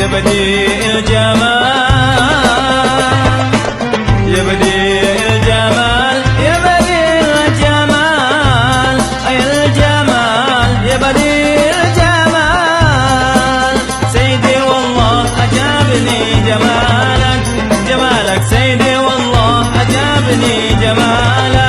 يا بديع الجمال يا بديع الجمال يا بديع الجمال أي الجمال يا بديع الجمال سيدي والله أجابني جمالك جمالك سيدي والله أجابني جمالك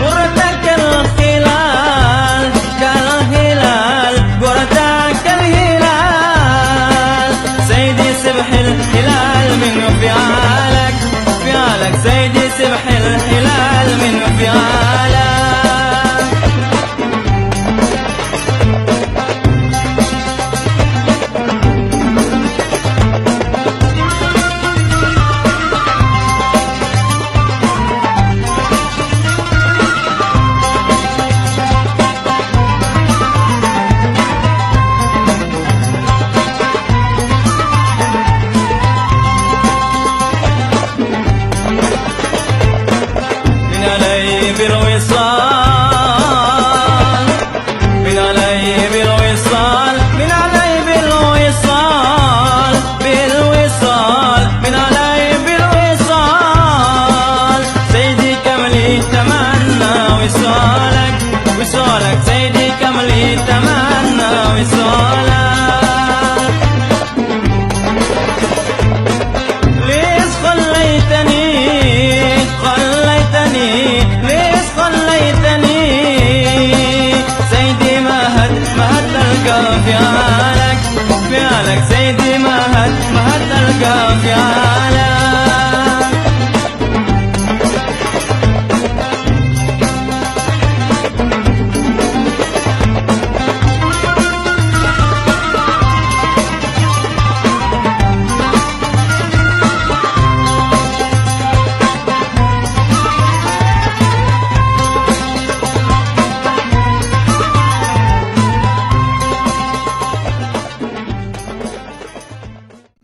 غرتك الخلال كالهلال غرتك الهلال سيدي سبح الهلال من فعالك فعالك سيدي سبح الهلال من فعالك من علي بالوصال من علي بالوصال من علي بالوصال بالوصال من علي بالوصال سيدي كملي تمنى وصالك وصالك سيدي كملي تمنى وصالك ليش خليتني خليتني ليش خليتني سيدي مهد تلقى فعالك فعالك سيدي مهد تلقى فعالك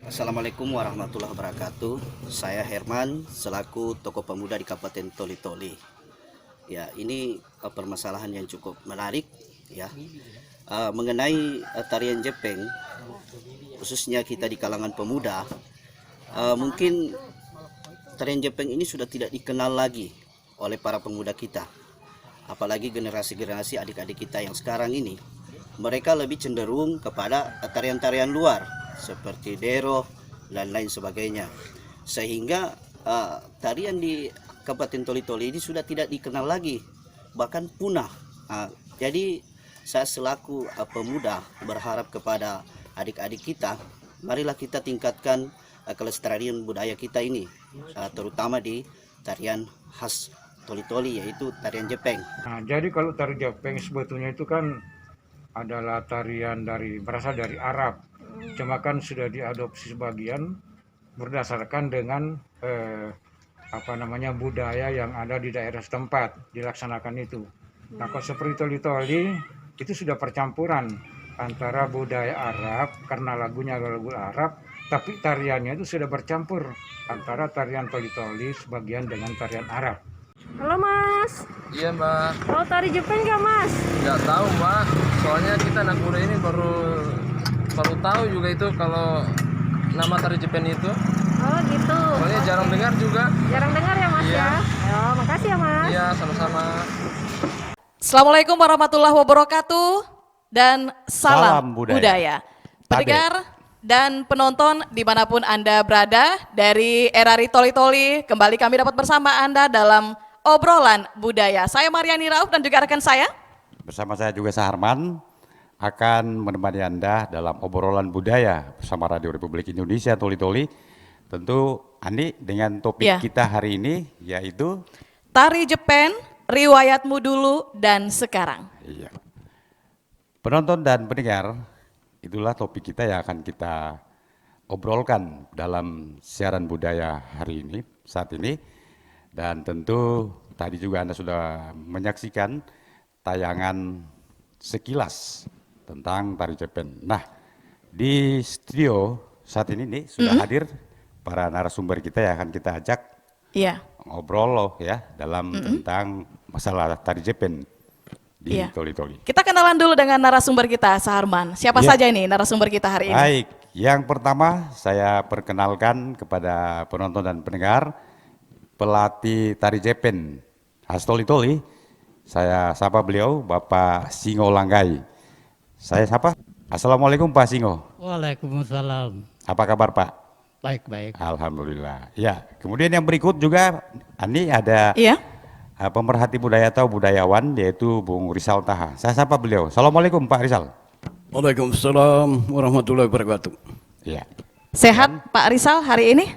Assalamualaikum warahmatullahi wabarakatuh. Saya Herman selaku tokoh pemuda di Kabupaten Toli-Toli. Ya, ini permasalahan yang cukup menarik ya. Mengenai tarian Jepang, khususnya kita di kalangan pemuda, mungkin tarian Jepang ini sudah tidak dikenal lagi oleh para pemuda kita. Apalagi generasi-generasi adik-adik kita yang sekarang ini, mereka lebih cenderung kepada tarian-tarian luar seperti dero dan lain sebagainya, sehingga tarian di Kabupaten Toli-Toli ini sudah tidak dikenal lagi, bahkan punah. Jadi saya selaku pemuda berharap kepada adik-adik kita, marilah kita tingkatkan kelestarian budaya kita ini, terutama di tarian khas Toli-Toli, yaitu tarian Jepang. Nah, jadi kalau tari Jepang sebetulnya itu kan adalah tarian berasal dari Arab. Cuma kan sudah diadopsi sebagian berdasarkan dengan budaya yang ada di daerah setempat dilaksanakan itu. Nah, kalau seperti Toli-Toli itu sudah percampuran antara budaya Arab karena lagunya lagu Arab, tapi tariannya itu sudah bercampur antara tarian Toli-Toli sebagian dengan tarian Arab. Halo Mas. Iya Mbak. Tahu tari Jepang nggak Mas? Nggak tahu Mbak. Soalnya kita anak muda ini baru tahu juga itu kalau nama tari Jepang itu. Oh gitu. Soalnya jarang dengar juga. Jarang dengar ya Mas Iya. ya. Ayo, makasih ya Mas. Iya, sama-sama. Assalamualaikum warahmatullahi wabarakatuh dan salam budaya. Pendengar dan penonton dimanapun Anda berada dari RRI Toli-Toli, kembali kami dapat bersama Anda dalam obrolan budaya. Saya Mariani Rauf dan juga rekan saya. Bersama saya juga Saharman akan menemani Anda dalam obrolan budaya bersama Radio Republik Indonesia Toli-Toli. Tentu Andi dengan topik kita hari ini yaitu Tari Jepang, riwayatmu dulu dan sekarang. Iya. Penonton dan pendengar, itulah topik kita yang akan kita obrolkan dalam siaran budaya hari ini, saat ini. Dan tentu tadi juga Anda sudah menyaksikan tayangan sekilas tentang tari Jepang. Nah, di studio saat ini nih sudah hadir para narasumber kita yang akan kita ajak ngobrol loh ya dalam tentang masalah tari Jepang. di Iya. Toli-Toli. Kita kenalan dulu dengan narasumber kita, Saharman. Siapa Iya. saja ini narasumber kita hari ini? Baik, yang pertama saya perkenalkan kepada penonton dan pendengar pelatih tari Jepen khas Toli-Toli. Saya sapa beliau Bapak Singo Langgai. Saya sapa. Assalamualaikum Pak Singo. Waalaikumsalam. Apa kabar Pak? Baik-baik. Alhamdulillah. Ya, kemudian yang berikut juga ini ada Iya. pemerhati budaya atau budayawan yaitu Bung Rizal Taha. Saya sapa beliau. Assalamualaikum Pak Rizal. Waalaikumsalam warahmatullahi wabarakatuh. Iya. Sehat Pak Rizal hari ini?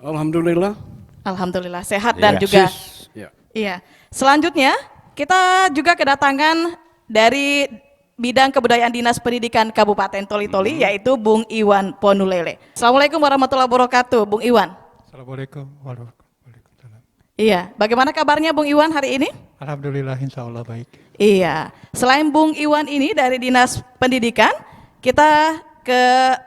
Alhamdulillah. Alhamdulillah sehat dan Iya. juga Ya. iya. Selanjutnya kita juga kedatangan dari bidang kebudayaan Dinas Pendidikan Kabupaten Toli-Toli yaitu Bung Iwan Ponulele. Assalamualaikum warahmatullahi wabarakatuh, Bung Iwan. Assalamualaikum warahmatullahi wabarakatuh. Iya, bagaimana kabarnya Bung Iwan hari ini? Alhamdulillah, insya Allah baik. Iya, selain Bung Iwan ini dari Dinas Pendidikan, kita ke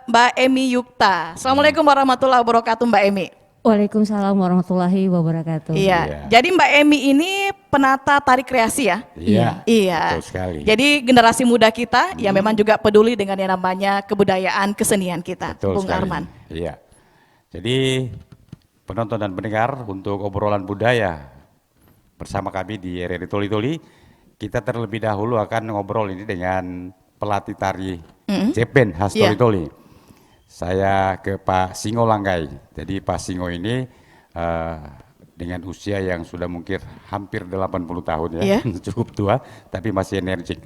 Mbak Emi Yukta. Assalamualaikum warahmatullahi wabarakatuh Mbak Emi. Waalaikumsalam warahmatullahi wabarakatuh. Iya, Iya. jadi Mbak Emi ini penata tari kreasi ya? Iya. Iya. Betul sekali. Jadi generasi muda kita yang memang juga peduli dengan yang namanya kebudayaan kesenian kita, Betul Bung sekali. Arman. Iya. Jadi penonton dan pendengar untuk obrolan budaya bersama kami di RRI Toli-Toli, kita terlebih dahulu akan ngobrol ini dengan pelatih tari Jepen khas Iya. Toli-Toli. Saya ke Pak Singo Langgai. Jadi Pak Singo ini dengan usia yang sudah mungkin hampir 80 tahun ya, Iya. cukup tua, tapi masih energik.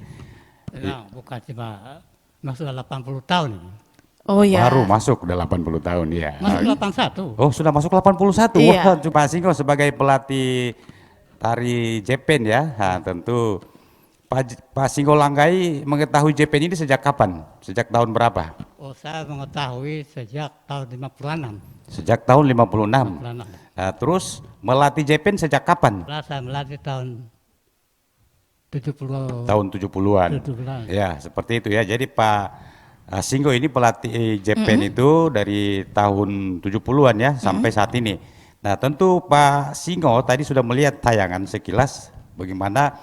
Nah, bukan cuma masuk 80 tahun. Oh iya. Baru masuk 80 tahun ya. Masuk 81. Oh sudah masuk 81. Iya. Wah, Pak Singo sebagai pelatih tari Jepen ya. Nah, tentu Pak Singo Langgai mengetahui Jepen ini sejak kapan? Sejak tahun berapa? Oh, saya mengetahui sejak tahun 56. Sejak tahun 56. 56. Nah, terus melatih Jepen sejak kapan? Setelah saya melatih tahun 70. Tahun 70-an. 70-an. Ya, seperti itu ya. Jadi Pak Singo ini pelatih Jepen itu dari tahun 70-an ya sampai saat ini. Nah, tentu Pak Singo tadi sudah melihat tayangan sekilas bagaimana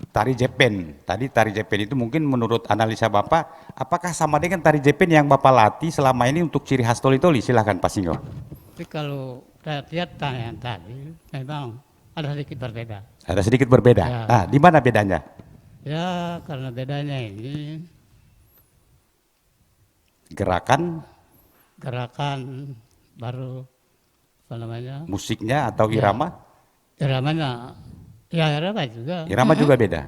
tari Jepen. Tadi tari Jepen itu mungkin menurut analisa Bapak, apakah sama dengan tari Jepen yang Bapak latih selama ini untuk ciri khas Toli-Toli? Silahkan Pak Singo. Tapi kalau saya lihat tayangan tadi, memang ada sedikit berbeda. Ada sedikit berbeda. Ya. Nah, di mana bedanya? Ya, karena bedanya ini Gerakan, gerakan baru, apa namanya, musiknya atau Ya. irama? iramanya, ya irama juga. Irama juga beda.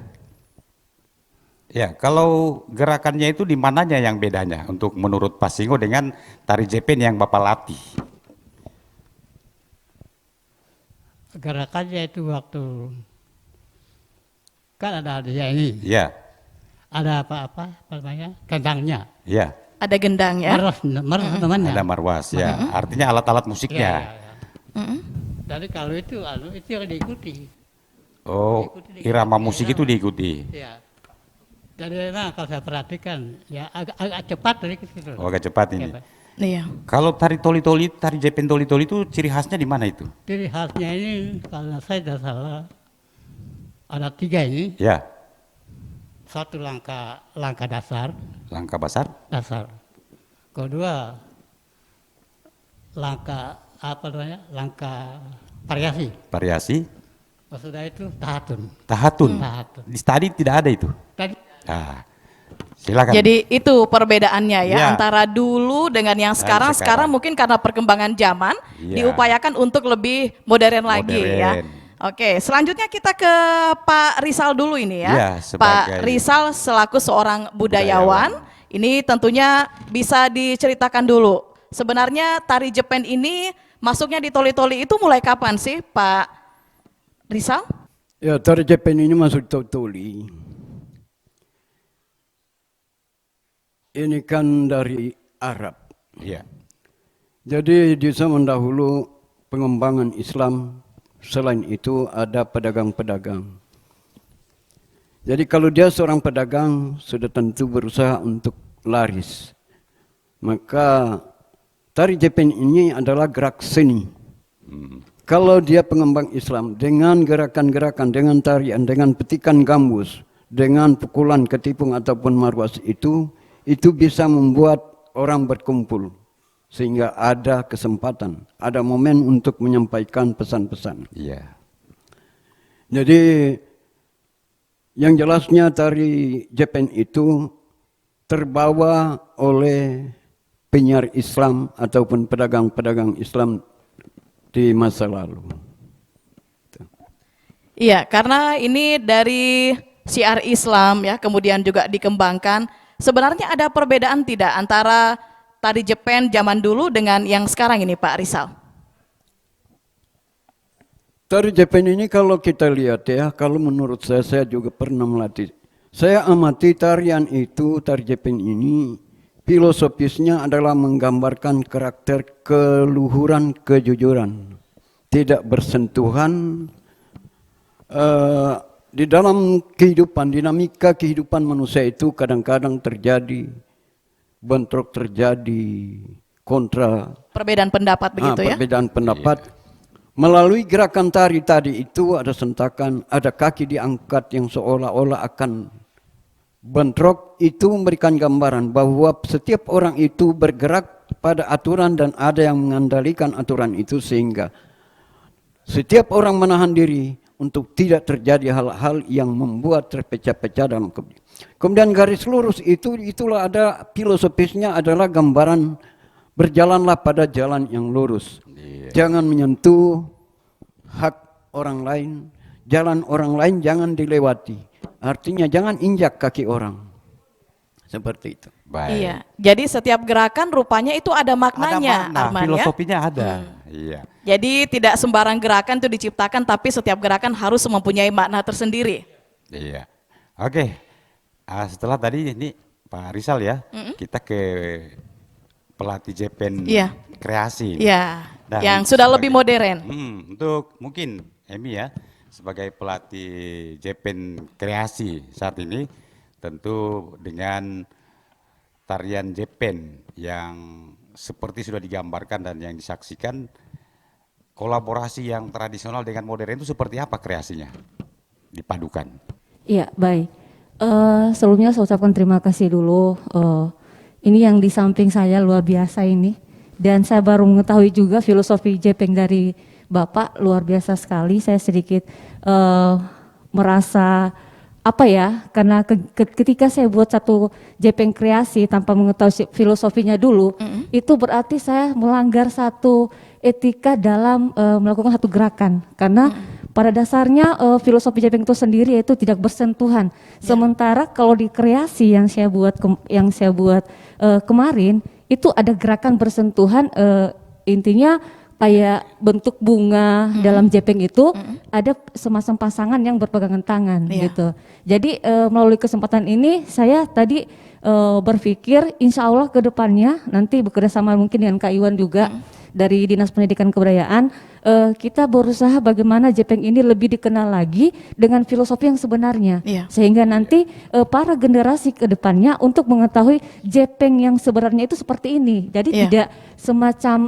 Ya, kalau gerakannya itu di mananya yang bedanya untuk menurut Pak Singo dengan tari Jepen yang Bapak latih? Gerakannya itu waktu kan ada dia ini, Ya, ada apa namanya, kendangnya, ya, Ada gendang ya? meros namanya. ada marwas ya. Artinya alat-alat Ya, musiknya. ya. Jadi kalau itu yang diikuti. Oh, irama musik itu diikuti. Ya. Jadi memang kalau saya perhatikan ya agak cepat sedikit gitu. Oh, agak cepat ini. Ya, Pak. Iya. Kalau tari Toli-Toli, tari Jepen Toli-Toli itu ciri khasnya di mana itu? Ciri khasnya ini kalau saya tidak salah ada 3 ini. Ya, Satu langkah dasar, langkah besar, kedua langkah apa namanya, langkah variasi. variasi, Maksudnya itu tahatun. tahatun. Tahatun. Di tadi tidak ada itu. Tadi Nah, silakan. Jadi itu perbedaannya ya Iya. antara dulu dengan yang sekarang. sekarang. Sekarang mungkin karena perkembangan zaman Iya. diupayakan untuk lebih modern lagi ya. Modern. Oke, selanjutnya kita ke Pak Rizal dulu ini ya. Iya, Pak sebagai- Rizal selaku seorang budayawan, ini tentunya bisa diceritakan dulu. Sebenarnya tari Jepen ini masuknya di Toli-Toli itu mulai kapan sih Pak Rizal? Ya, tari Jepen ini masuk Toli. Ini kan dari Arab. Iya. Jadi di zaman dahulu pengembangan Islam, selain itu ada pedagang-pedagang. Jadi kalau dia seorang pedagang sudah tentu berusaha untuk laris. Maka tari Jepen ini adalah gerak seni. Kalau dia pengembang Islam dengan gerakan-gerakan, dengan tarian, dengan petikan gambus, dengan pukulan ketipung ataupun marwas itu bisa membuat orang berkumpul. Sehingga ada kesempatan, ada momen untuk menyampaikan pesan-pesan. Iya. Jadi yang jelasnya tari Jepen itu terbawa oleh penyiar Islam ataupun pedagang-pedagang Islam di masa lalu. Iya, karena ini dari syiar Islam ya, kemudian juga dikembangkan. Sebenarnya ada perbedaan tidak antara tari Jepen zaman dulu dengan yang sekarang ini, Pak Rizal? Tari Jepen ini kalau kita lihat ya, kalau menurut saya juga pernah melatih. Saya amati tarian itu, tari Jepen ini, filosofisnya adalah menggambarkan karakter keluhuran, kejujuran. Tidak bersentuhan di dalam kehidupan, dinamika kehidupan manusia itu kadang-kadang terjadi bentrok, terjadi kontra, Perbedaan pendapat begitu ya? perbedaan pendapat. Melalui gerakan tari tadi itu ada sentakan, ada kaki diangkat yang seolah-olah akan bentrok. Itu memberikan gambaran bahwa setiap orang itu bergerak pada aturan dan ada yang mengandalkan aturan itu, sehingga setiap orang menahan diri untuk tidak terjadi hal-hal yang membuat terpecah-pecah dalam kehidupan. Kemudian garis lurus itulah ada filosofisnya adalah gambaran berjalanlah pada jalan yang lurus. Jangan menyentuh hak orang lain, jalan orang lain jangan dilewati. Artinya jangan injak kaki orang. Seperti itu. Baik. Iya, jadi setiap gerakan rupanya itu ada maknanya, Ada makna, Arman, ya? filosofinya ada. Iya. Jadi tidak sembarang gerakan itu diciptakan, tapi setiap gerakan harus mempunyai makna tersendiri. Iya. Oke. Setelah tadi ini Pak Rizal ya, kita ke pelatih Jepen Iya. kreasi. Iya, Dan yang sudah lebih modern. Untuk mungkin Emi ya, sebagai pelatih Jepen kreasi saat ini, tentu dengan tarian Jepen yang seperti sudah digambarkan dan yang disaksikan, kolaborasi yang tradisional dengan modern itu seperti apa kreasinya dipadukan? Iya, baik. Sebelumnya saya ucapkan terima kasih dulu. Ini yang di samping saya luar biasa ini. Dan saya baru mengetahui juga filosofi Jepen dari Bapak, luar biasa sekali. Saya sedikit merasa apa ya, karena ketika saya buat satu Jepen kreasi tanpa mengetahui filosofinya dulu, itu berarti saya melanggar satu etika dalam melakukan satu gerakan. Karena pada dasarnya filosofi Jepen itu sendiri yaitu tidak bersentuhan. Sementara kalau di kreasi yang saya buat kemarin itu ada gerakan bersentuhan, intinya kayak bentuk bunga dalam Jepen itu ada semacam pasangan yang berpegangan tangan gitu. Jadi melalui kesempatan ini saya tadi berpikir insya Allah ke depannya nanti bekerjasama mungkin dengan Kak Iwan juga dari Dinas Pendidikan Kebudayaan, kita berusaha bagaimana Jepen ini lebih dikenal lagi dengan filosofi yang sebenarnya, sehingga nanti para generasi ke depannya untuk mengetahui Jepen yang sebenarnya itu seperti ini. Jadi tidak semacam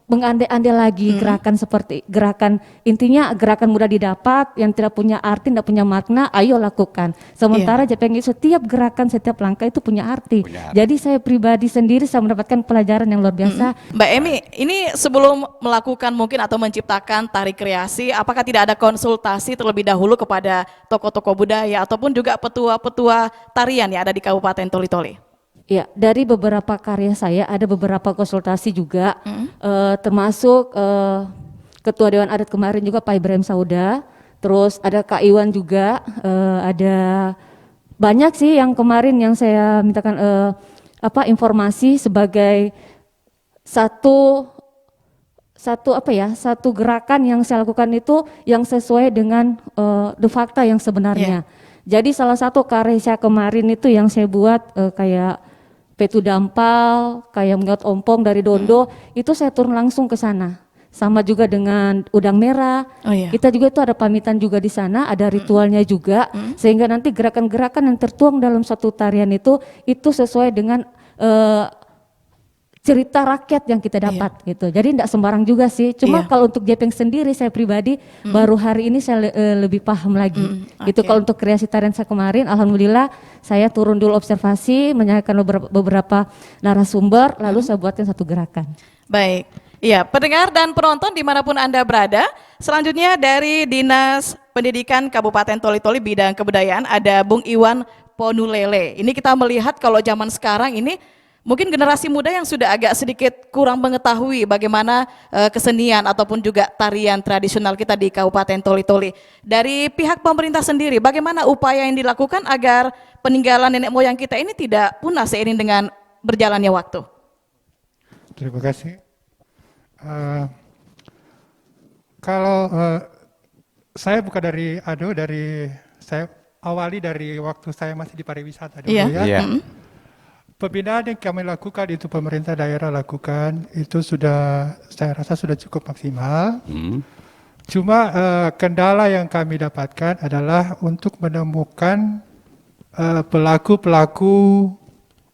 mengandai-andai lagi gerakan seperti gerakan, intinya gerakan mudah didapat yang tidak punya arti, tidak punya makna, ayo lakukan. Sementara Jepen itu setiap gerakan, setiap langkah itu punya arti. Jadi saya pribadi sendiri saya mendapatkan pelajaran yang luar biasa. Mbak Emi, ini sebelum melakukan mungkin atau menciptakan tari kreasi, apakah tidak ada konsultasi terlebih dahulu kepada tokoh-tokoh budaya ataupun juga petua-petua tarian yang ada di Kabupaten Toli-Toli? Ya, dari beberapa karya saya ada beberapa konsultasi juga, termasuk Ketua Dewan Adat kemarin juga Pak Ibrahim Sauda, terus ada Kak Iwan juga, ada banyak sih yang kemarin yang saya mintakan informasi sebagai satu gerakan yang saya lakukan itu yang sesuai dengan de facto yang sebenarnya. Jadi salah satu karya saya kemarin itu yang saya buat kayak petu dampal, kayak mengiut ompong dari Dondo, itu saya turun langsung ke sana. Sama juga dengan udang merah, kita juga itu ada pamitan juga di sana, ada ritualnya juga, sehingga nanti gerakan-gerakan yang tertuang dalam satu tarian itu sesuai dengan cerita rakyat yang kita dapat gitu. Jadi tidak sembarang juga sih. Cuma kalau untuk Jepeng sendiri saya pribadi baru hari ini saya lebih paham lagi. Gitu. Kalau untuk kreasi tarian saya kemarin, alhamdulillah saya turun dulu observasi, menyanyikan beberapa narasumber, lalu saya buatkan satu gerakan. Baik. Iya, pendengar dan penonton dimanapun Anda berada, selanjutnya dari Dinas Pendidikan Kabupaten Toli-Toli bidang kebudayaan ada Bung Iwan Ponulele. Ini kita melihat kalau zaman sekarang ini mungkin generasi muda yang sudah agak sedikit kurang mengetahui bagaimana kesenian ataupun juga tarian tradisional kita di Kabupaten Toli-Toli. Dari pihak pemerintah sendiri, bagaimana upaya yang dilakukan agar peninggalan nenek moyang kita ini tidak punah seiring dengan berjalannya waktu? Terima kasih. Kalau saya bukan saya awali dari waktu saya masih di pariwisata dulu ya. Pembinaan yang kami lakukan itu pemerintah daerah lakukan itu sudah saya rasa sudah cukup maksimal. Cuma kendala yang kami dapatkan adalah untuk menemukan pelaku-pelaku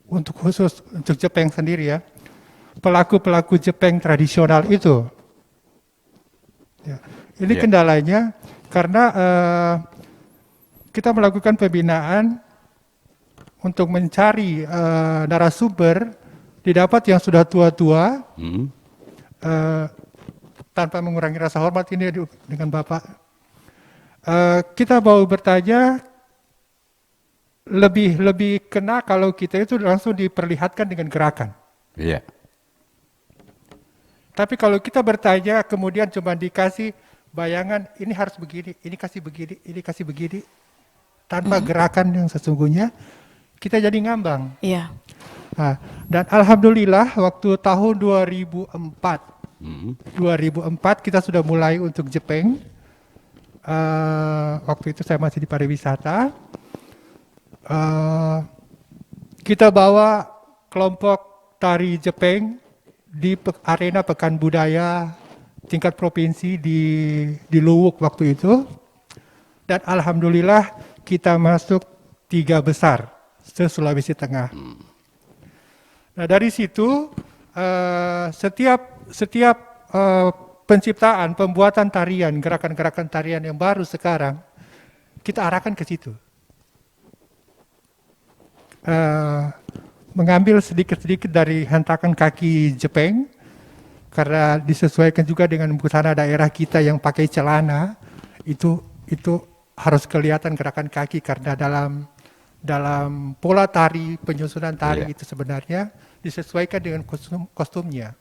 untuk khusus untuk Jepang sendiri ya. Pelaku-pelaku Jepang tradisional itu. Ya. Ini kendalanya karena kita melakukan pembinaan untuk mencari narasumber, didapat yang sudah tua-tua, tanpa mengurangi rasa hormat ini dengan Bapak. Kita mau bertanya, lebih kena kalau kita itu langsung diperlihatkan dengan gerakan. Iya. Tapi kalau kita bertanya kemudian cuma dikasih bayangan, ini harus begini, ini kasih begini, tanpa gerakan yang sesungguhnya, kita jadi ngambang. Iya. Nah, dan alhamdulillah waktu tahun 2004 kita sudah mulai untuk Jepang. Waktu itu saya masih di pariwisata. Kita bawa kelompok tari Jepang di arena Pekan Budaya tingkat provinsi di Luwuk waktu itu. Dan alhamdulillah kita masuk 3 besar se-Sulawesi Tengah. Nah dari situ setiap penciptaan, pembuatan tarian, gerakan-gerakan tarian yang baru sekarang kita arahkan ke situ. Mengambil sedikit-sedikit dari hentakan kaki Jepang karena disesuaikan juga dengan busana daerah kita yang pakai celana, itu harus kelihatan gerakan kaki karena dalam pola tari, penyusunan tari itu sebenarnya disesuaikan dengan kostumnya.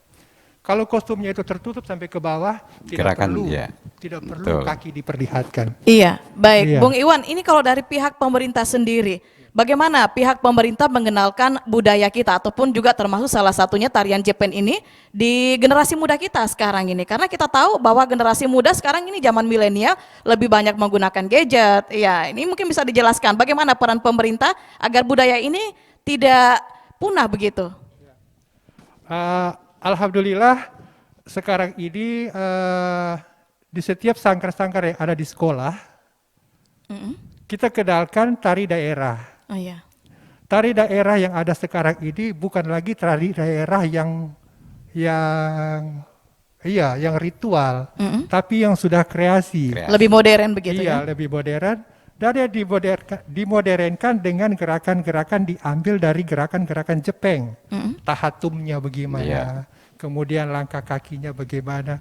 Kalau kostumnya itu tertutup sampai ke bawah, tidak perlu kaki diperlihatkan. Iya, baik. Iya. Bung Iwan, ini kalau dari pihak pemerintah sendiri, bagaimana pihak pemerintah mengenalkan budaya kita ataupun juga termasuk salah satunya tarian Jepang ini di generasi muda kita sekarang ini? Karena kita tahu bahwa generasi muda sekarang ini zaman milenial lebih banyak menggunakan gadget. Ya, ini mungkin bisa dijelaskan bagaimana peran pemerintah agar budaya ini tidak punah begitu. Alhamdulillah sekarang ini di setiap sangkar-sangkar yang ada di sekolah kita kenalkan tari daerah. Oh, iya. Tari daerah yang ada sekarang ini bukan lagi tari daerah yang ritual, tapi yang sudah kreasi. Lebih modern begitu ya? Iya, lebih modern. Dan dia dimodernkan dengan gerakan-gerakan diambil dari gerakan-gerakan Jepang. Tahatumnya bagaimana, kemudian langkah kakinya bagaimana,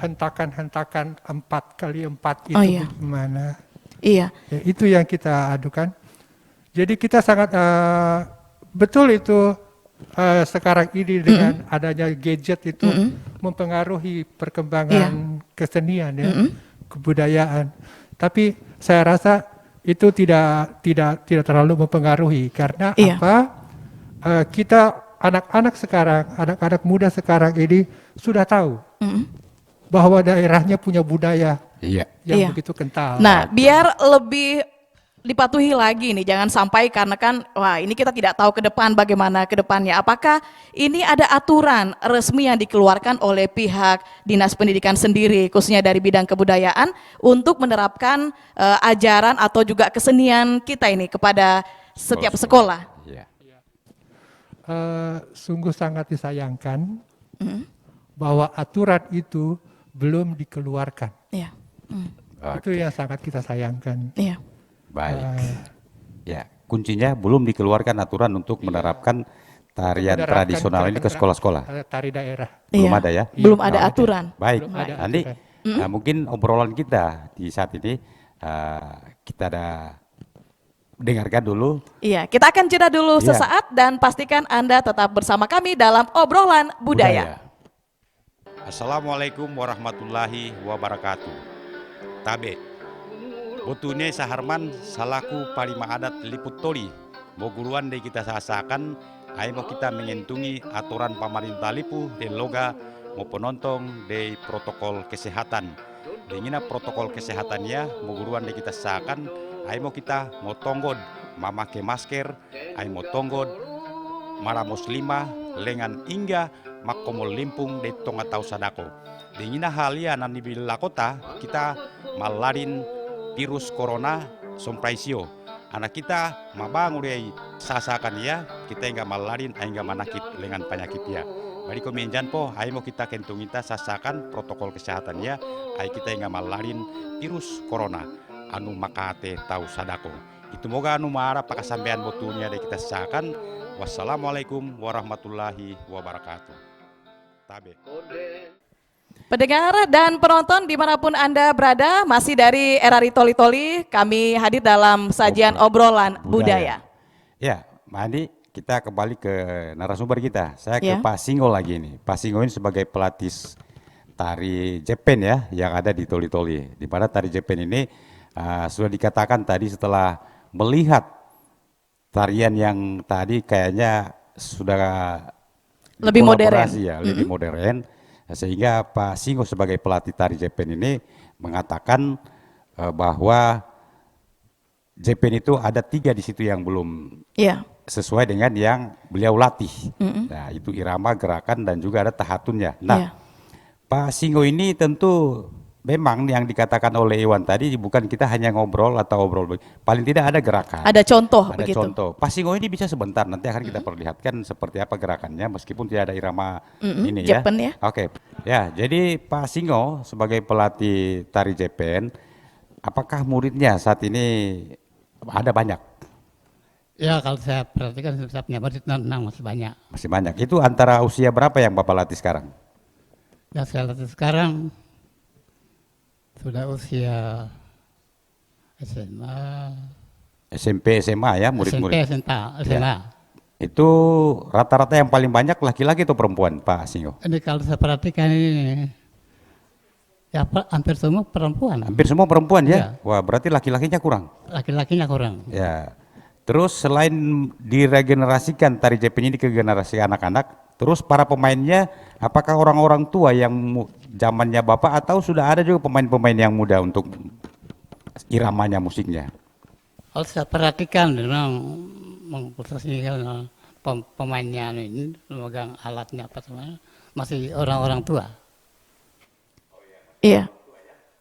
hentakan-hentakan 4x4 itu bagaimana. Iya. Ya, itu yang kita adukan. Jadi kita sangat betul itu sekarang ini dengan adanya gadget itu mempengaruhi perkembangan kesenian ya, kebudayaan. Tapi saya rasa itu tidak terlalu mempengaruhi karena kita anak-anak muda sekarang ini sudah tahu bahwa daerahnya punya budaya yang begitu kental. Nah, biar lebih dipatuhi lagi nih, jangan sampai karena kan wah ini kita tidak tahu ke depan bagaimana ke depannya. Apakah ini ada aturan resmi yang dikeluarkan oleh pihak Dinas Pendidikan sendiri khususnya dari bidang kebudayaan untuk menerapkan ajaran atau juga kesenian kita ini kepada setiap sekolah? sungguh sangat disayangkan bahwa aturan itu belum dikeluarkan. Iya. Itu yang sangat kita sayangkan. Iya. Baik. Ya, kuncinya belum dikeluarkan aturan untuk menerapkan tarian tradisional ini ke sekolah-sekolah. Tari daerah. Belum Iya. ada ya? Belum ada aturan. Baik, Belum ada nanti aturan. mungkin obrolan kita di saat ini kita ada dengarkan dulu. Iya, kita akan jeda dulu Iya. sesaat dan pastikan Anda tetap bersama kami dalam obrolan budaya. Assalamualaikum warahmatullahi wabarakatuh. Tabe, botune saharman salaku palima adat liput toli. Mau guruan deh kita sasakan, ayo mau kita mengentungi aturan pemerintah lipu dan loga mau penonton dari protokol kesehatan. Dengina protokol kesehatannya mau guruan deh kita sasakan, ayo mau kita mau tonggod memakai masker, ayo mau tonggod mara muslimah lengan ingga makomol limpung de tonga tau sadako. Dengina halia nan di kota kita malarin virus corona sompraisio. Anak kita mabangun dari sasakan ya, kita enggak malarin, enggak manakit lengan penyakit ya. Bari komenjan po, ayo mau kita kentungita sasakan protokol kesehatan ya, ayo kita enggak malarin virus corona. Anu makate tahu sadako. Itu moga anu mara pakasampean botunya de kita sasakan. Wassalamualaikum warahmatullahi wabarakatuh. Tabe. Pendengar dan penonton dimanapun Anda berada, masih dari RRI Toli Toli, kami hadir dalam sajian obrolan budaya. Ya, Mandi, kita kembali ke narasumber kita. Saya ke Ya. Pak Singo lagi nih. Pak Singo ini sebagai pelatih tari Jepen ya, yang ada di Toli Toli. Di mana tari Jepen ini sudah dikatakan tadi setelah melihat tarian yang tadi kayaknya sudah Lebih modern. dikolaborasi ya, lebih modern. Sehingga Pak Singo sebagai pelatih tari Jepen ini mengatakan bahwa Jepen itu ada 3 di situ yang belum Iya. sesuai dengan yang beliau latih. Nah, itu irama, gerakan, dan juga ada tahatunnya. Nah, Iya. Pak Singo ini tentu memang yang dikatakan oleh Iwan tadi bukan kita hanya ngobrol atau obrol, paling tidak ada gerakan. Ada contoh Ada begitu. contoh. Pak Singo ini bisa sebentar, nanti akan kita perlihatkan seperti apa gerakannya meskipun tidak ada irama ini ya. Jepen ya. Oke. Ya, jadi Pak Singo sebagai pelatih tari Jepen, apakah muridnya saat ini ada banyak? Ya kalau saya perhatikan saya punya murid tenang masih banyak. Masih banyak. Itu antara usia berapa yang Bapak latih sekarang? Ya saya latih sekarang sudah usia SMA, SMP, SMA ya murid-murid? SMP, SMA. Ya. Itu rata-rata yang paling banyak laki-laki atau perempuan Pak Singo? Ini kalau saya perhatikan ini, ya hampir semua perempuan. Hampir semua perempuan ya? Ya. Wah berarti laki-lakinya kurang? Laki-lakinya kurang. Ya. Terus selain diregenerasikan tari Jepen ini ke generasi anak-anak, terus para pemainnya apakah orang-orang tua yang zamannya Bapak atau sudah ada juga pemain-pemain yang muda untuk iramanya musiknya? Kalau saya perhatikan memang khususnya pemainnya ini memegang alatnya apa semuanya masih orang-orang tua. Iya.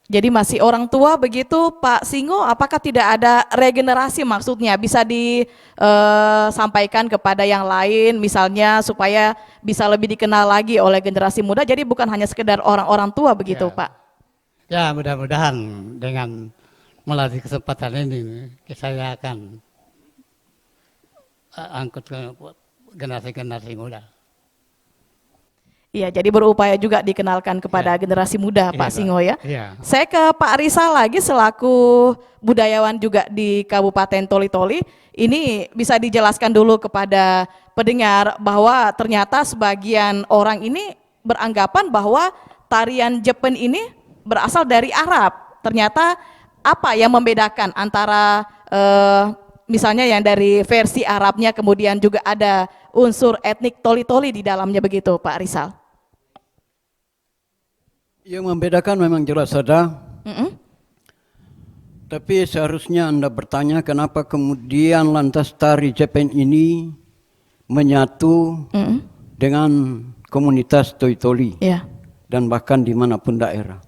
Jadi masih orang tua begitu Pak Singo, apakah tidak ada regenerasi maksudnya bisa disampaikan kepada yang lain misalnya supaya bisa lebih dikenal lagi oleh generasi muda, jadi bukan hanya sekedar orang-orang tua begitu Ya. Pak? Ya mudah-mudahan dengan melalui kesempatan ini saya akan angkut ke generasi-generasi muda. Iya, jadi berupaya juga dikenalkan kepada generasi muda Pak Iya, Singo ya. Iya. Saya ke Pak Rizal lagi selaku budayawan juga di Kabupaten Toli Toli. Ini bisa dijelaskan dulu kepada pendengar bahwa ternyata sebagian orang ini beranggapan bahwa tarian Jepen ini berasal dari Arab. Ternyata apa yang membedakan antara misalnya yang dari versi Arabnya kemudian juga ada unsur etnik Toli Toli di dalamnya begitu Pak Rizal? Yang membedakan memang jelas ada. Tapi seharusnya Anda bertanya kenapa kemudian lantas tari Jepen ini menyatu dengan komunitas Toli Toli Iya. dan bahkan dimanapun daerah.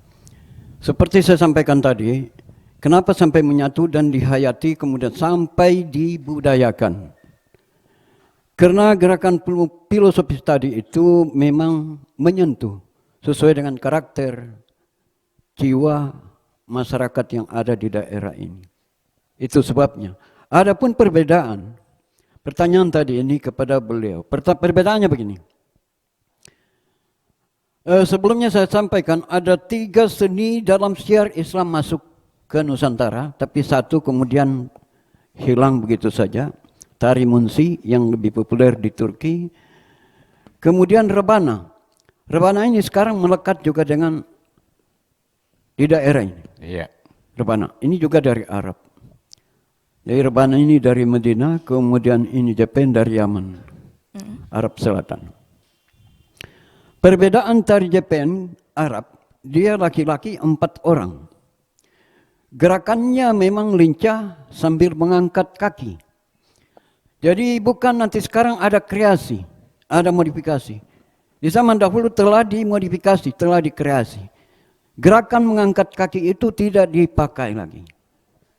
Seperti saya sampaikan tadi, kenapa sampai menyatu dan dihayati kemudian sampai dibudayakan? Karena gerakan filosofis tadi itu memang menyentuh sesuai dengan karakter jiwa masyarakat yang ada di daerah ini. Itu sebabnya. Adapun perbedaan, pertanyaan tadi ini kepada beliau. Perbedaannya begini. Sebelumnya saya sampaikan ada 3 seni dalam syiar Islam masuk ke Nusantara, tapi satu kemudian hilang begitu saja. Tari Munsi yang lebih populer di Turki. Kemudian rebana. Rebana ini sekarang melekat juga dengan di daerah ini. Iya. Rebana ini juga dari Arab. Jadi rebana ini dari Medina, kemudian ini Jepang dari Yaman, Arab Selatan. Perbedaan tari Jepang Arab, dia laki-laki 4 orang. Gerakannya memang lincah sambil mengangkat kaki. Jadi bukan nanti sekarang ada kreasi, ada modifikasi. Di zaman dahulu telah dimodifikasi, telah dikreasi. Gerakan mengangkat kaki itu tidak dipakai lagi.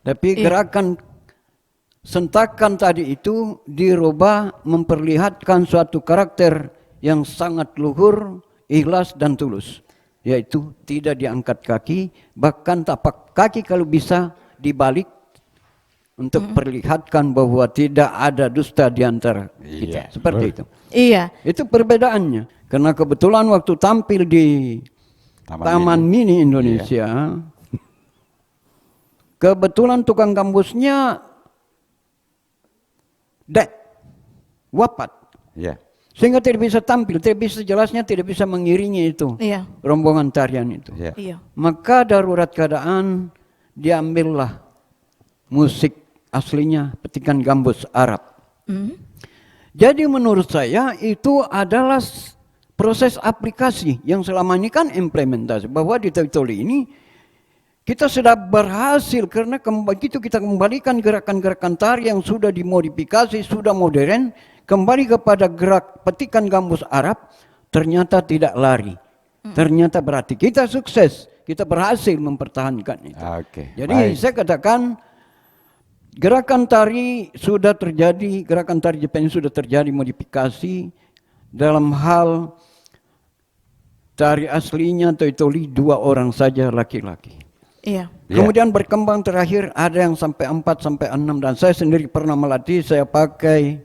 Tapi gerakan sentakan tadi itu dirubah memperlihatkan suatu karakter yang sangat luhur, ikhlas dan tulus. Yaitu tidak diangkat kaki, bahkan tapak kaki kalau bisa dibalik untuk perlihatkan bahwa tidak ada dusta di antara kita. Seperti itu. Iya. Itu perbedaannya. Karena kebetulan waktu tampil di Taman Mini Indonesia, kebetulan tukang gambusnya wafat. Iya. Sehingga tidak bisa tampil, tidak bisa jelasnya, tidak bisa mengiringi itu. Iya. Rombongan tarian itu. Iya. Iya. Maka darurat keadaan diambillah musik aslinya petikan gambus Arab. Jadi menurut saya itu adalah proses aplikasi yang selama ini kan implementasi. Bahwa di Toli ini kita sudah berhasil karena begitu kita kembalikan gerakan-gerakan tari yang sudah dimodifikasi, sudah modern, kembali kepada gerak petikan gambus Arab, ternyata tidak lari. Ternyata berarti kita sukses, kita berhasil mempertahankan itu. Jadi saya katakan gerakan tari sudah terjadi, gerakan tari Jepang sudah terjadi modifikasi dalam hal tari aslinya Toli 2 orang saja laki-laki. Iya. Kemudian berkembang terakhir ada yang sampai 4 sampai 6 dan saya sendiri pernah melatih, saya pakai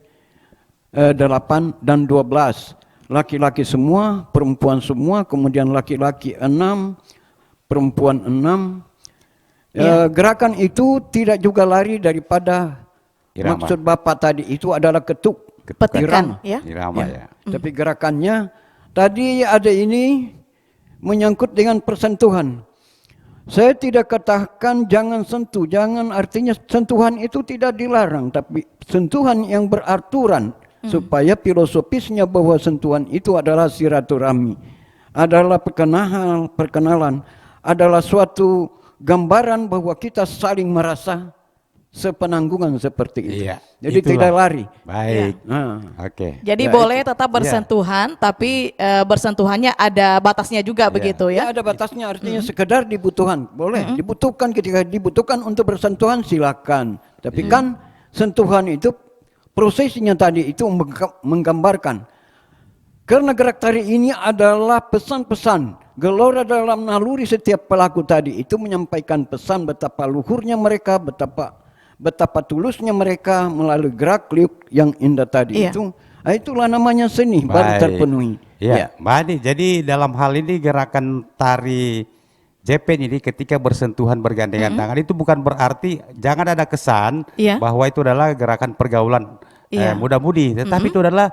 8 dan 12. Laki-laki semua, perempuan semua, kemudian laki-laki 6, perempuan 6. Gerakan itu tidak juga lari daripada Irama. maksud Bapak tadi itu adalah Petikan, ya. Irama ya. Tapi gerakannya tadi ada ini menyangkut dengan persentuhan. Saya tidak katakan jangan sentuh, jangan artinya sentuhan itu tidak dilarang, tapi sentuhan yang beraturan supaya filosofisnya bahwa sentuhan itu adalah silaturahmi, adalah perkenalan, adalah suatu gambaran bahwa kita saling merasa sepenanggungan seperti itu. Iya, jadi itulah. tidak lari. Baik. Oke. Jadi Ya, boleh tetap bersentuhan, tapi bersentuhannya ada batasnya juga begitu ya? Ada batasnya, artinya sekedar dibutuhkan. Boleh, dibutuhkan ketika dibutuhkan untuk bersentuhan silakan. Tapi kan sentuhan itu prosesnya tadi itu menggambarkan. Karena gerak tari ini adalah pesan-pesan. Gelora dalam naluri setiap pelaku tadi itu menyampaikan pesan betapa luhurnya mereka, betapa tulusnya mereka melalui gerak liuk yang indah tadi itu. Itulah namanya seni baru terpenuhi. Ya, Mbak Ani, jadi dalam hal ini gerakan tari Jepang ini ketika bersentuhan bergandengan tangan itu bukan berarti jangan ada kesan bahwa itu adalah gerakan pergaulan muda-mudi, tetapi itu adalah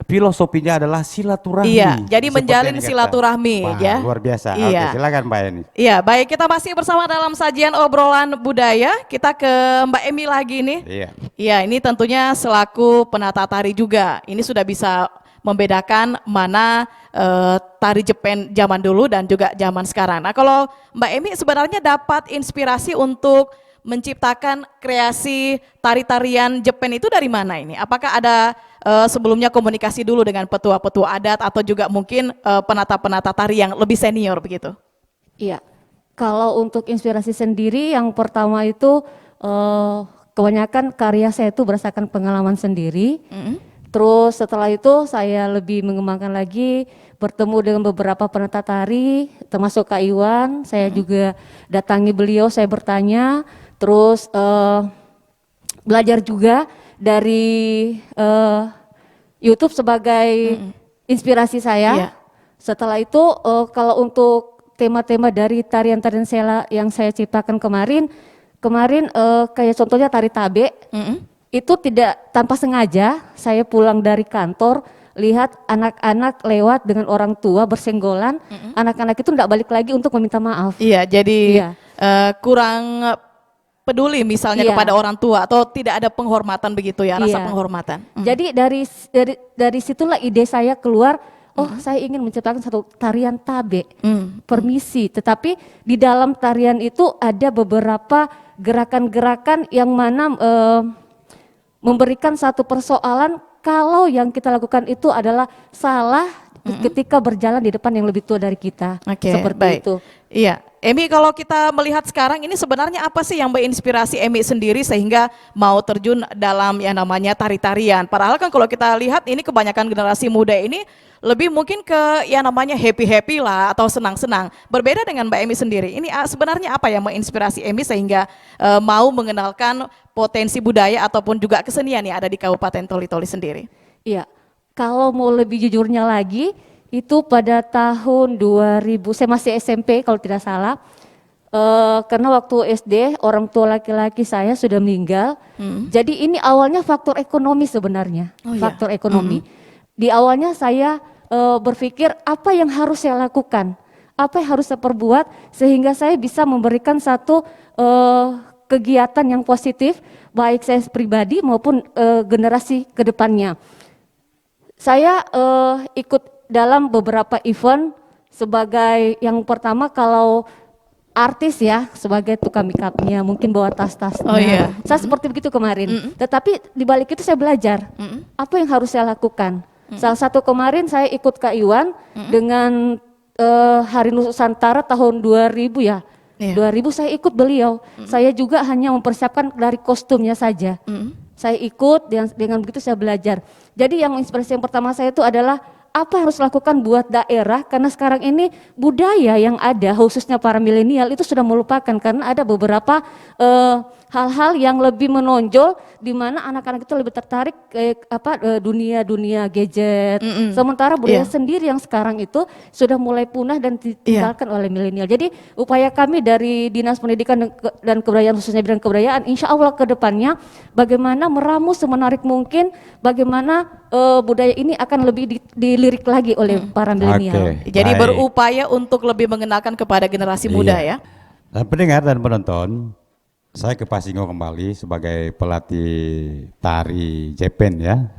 filosofinya adalah silaturahmi. Iya, jadi menjalin silaturahmi. Wah, ya. luar biasa. Iya. Oke, silakan Mbak Eni. Iya, baik, kita masih bersama dalam sajian obrolan budaya. Kita ke Mbak Emi lagi nih. Iya. Iya, ini tentunya selaku penata tari juga. Ini sudah bisa membedakan mana tari Jepang zaman dulu dan juga zaman sekarang. Nah, kalau Mbak Emi sebenarnya dapat inspirasi untuk menciptakan kreasi tari-tarian Jepang itu dari mana ini? Apakah ada sebelumnya komunikasi dulu dengan petua-petua adat atau juga mungkin penata-penata tari yang lebih senior begitu? Iya, kalau untuk inspirasi sendiri yang pertama itu kebanyakan karya saya itu berdasarkan pengalaman sendiri. Terus setelah itu saya lebih mengembangkan lagi, bertemu dengan beberapa penata tari, termasuk Kak Iwan. Saya juga datangi beliau, saya bertanya, terus belajar juga dari YouTube sebagai inspirasi saya. Iya. Setelah itu kalau untuk tema-tema dari tarian-tarian yang saya ciptakan kemarin kayak contohnya tari tabe, itu tidak tanpa sengaja saya pulang dari kantor lihat anak-anak lewat dengan orang tua bersenggolan, anak-anak itu tidak balik lagi untuk meminta maaf. Iya, jadi Iya. kurang peduli misalnya Iya. kepada orang tua atau tidak ada penghormatan begitu ya, rasa Iya. penghormatan. Jadi dari situlah ide saya keluar, saya ingin menciptakan satu tarian tabe, permisi. Tetapi di dalam tarian itu ada beberapa gerakan-gerakan yang mana memberikan satu persoalan kalau yang kita lakukan itu adalah salah ketika berjalan di depan yang lebih tua dari kita. Oke, Seperti baik. itu. Iya, Emi, kalau kita melihat sekarang ini sebenarnya apa sih yang menginspirasi Emi sendiri sehingga mau terjun dalam yang namanya tari-tarian? Padahal kan kalau kita lihat ini kebanyakan generasi muda ini lebih mungkin ke yang namanya happy-happy lah atau senang-senang. Berbeda dengan Mbak Emi sendiri, ini sebenarnya apa yang menginspirasi Emi sehingga mau mengenalkan potensi budaya ataupun juga kesenian yang ada di Kabupaten Toli-Toli sendiri? Iya, kalau mau lebih jujurnya lagi, itu pada tahun 2000, saya masih SMP kalau tidak salah, karena waktu SD orang tua laki-laki saya sudah meninggal, jadi ini awalnya faktor ekonomi sebenarnya, faktor ekonomi. Di awalnya saya berpikir apa yang harus saya lakukan, apa yang harus saya perbuat sehingga saya bisa memberikan satu kegiatan yang positif, baik saya pribadi maupun generasi ke depannya. Saya ikut dalam beberapa event sebagai yang pertama kalau artis ya, sebagai tukang make up-nya, mungkin bawa tas-tasnya. Oh, iya. Saya seperti begitu kemarin. Tetapi di balik itu saya belajar apa yang harus saya lakukan. Salah satu kemarin saya ikut Kak Iwan dengan Hari Nusantara tahun 2000 ya. 2000 saya ikut beliau. Saya juga hanya mempersiapkan dari kostumnya saja. Saya ikut dengan begitu saya belajar. Jadi yang inspirasi yang pertama saya itu adalah apa yang harus lakukan buat daerah, karena sekarang ini budaya yang ada khususnya para milenial itu sudah melupakan karena ada beberapa hal-hal yang lebih menonjol di mana anak-anak itu lebih tertarik ke dunia gadget. Sementara budaya sendiri yang sekarang itu sudah mulai punah dan ditinggalkan oleh milenial. Jadi upaya kami dari Dinas Pendidikan dan Kebudayaan khususnya bidang kebudayaan, insya Allah ke depannya bagaimana meramu semenarik mungkin bagaimana budaya ini akan lebih dilirik lagi oleh para milenial. Jadi baik. berupaya untuk lebih mengenalkan kepada generasi muda ya. Dan pendengar dan penonton, saya ke Pak Singo kembali sebagai pelatih tari Jepen ya.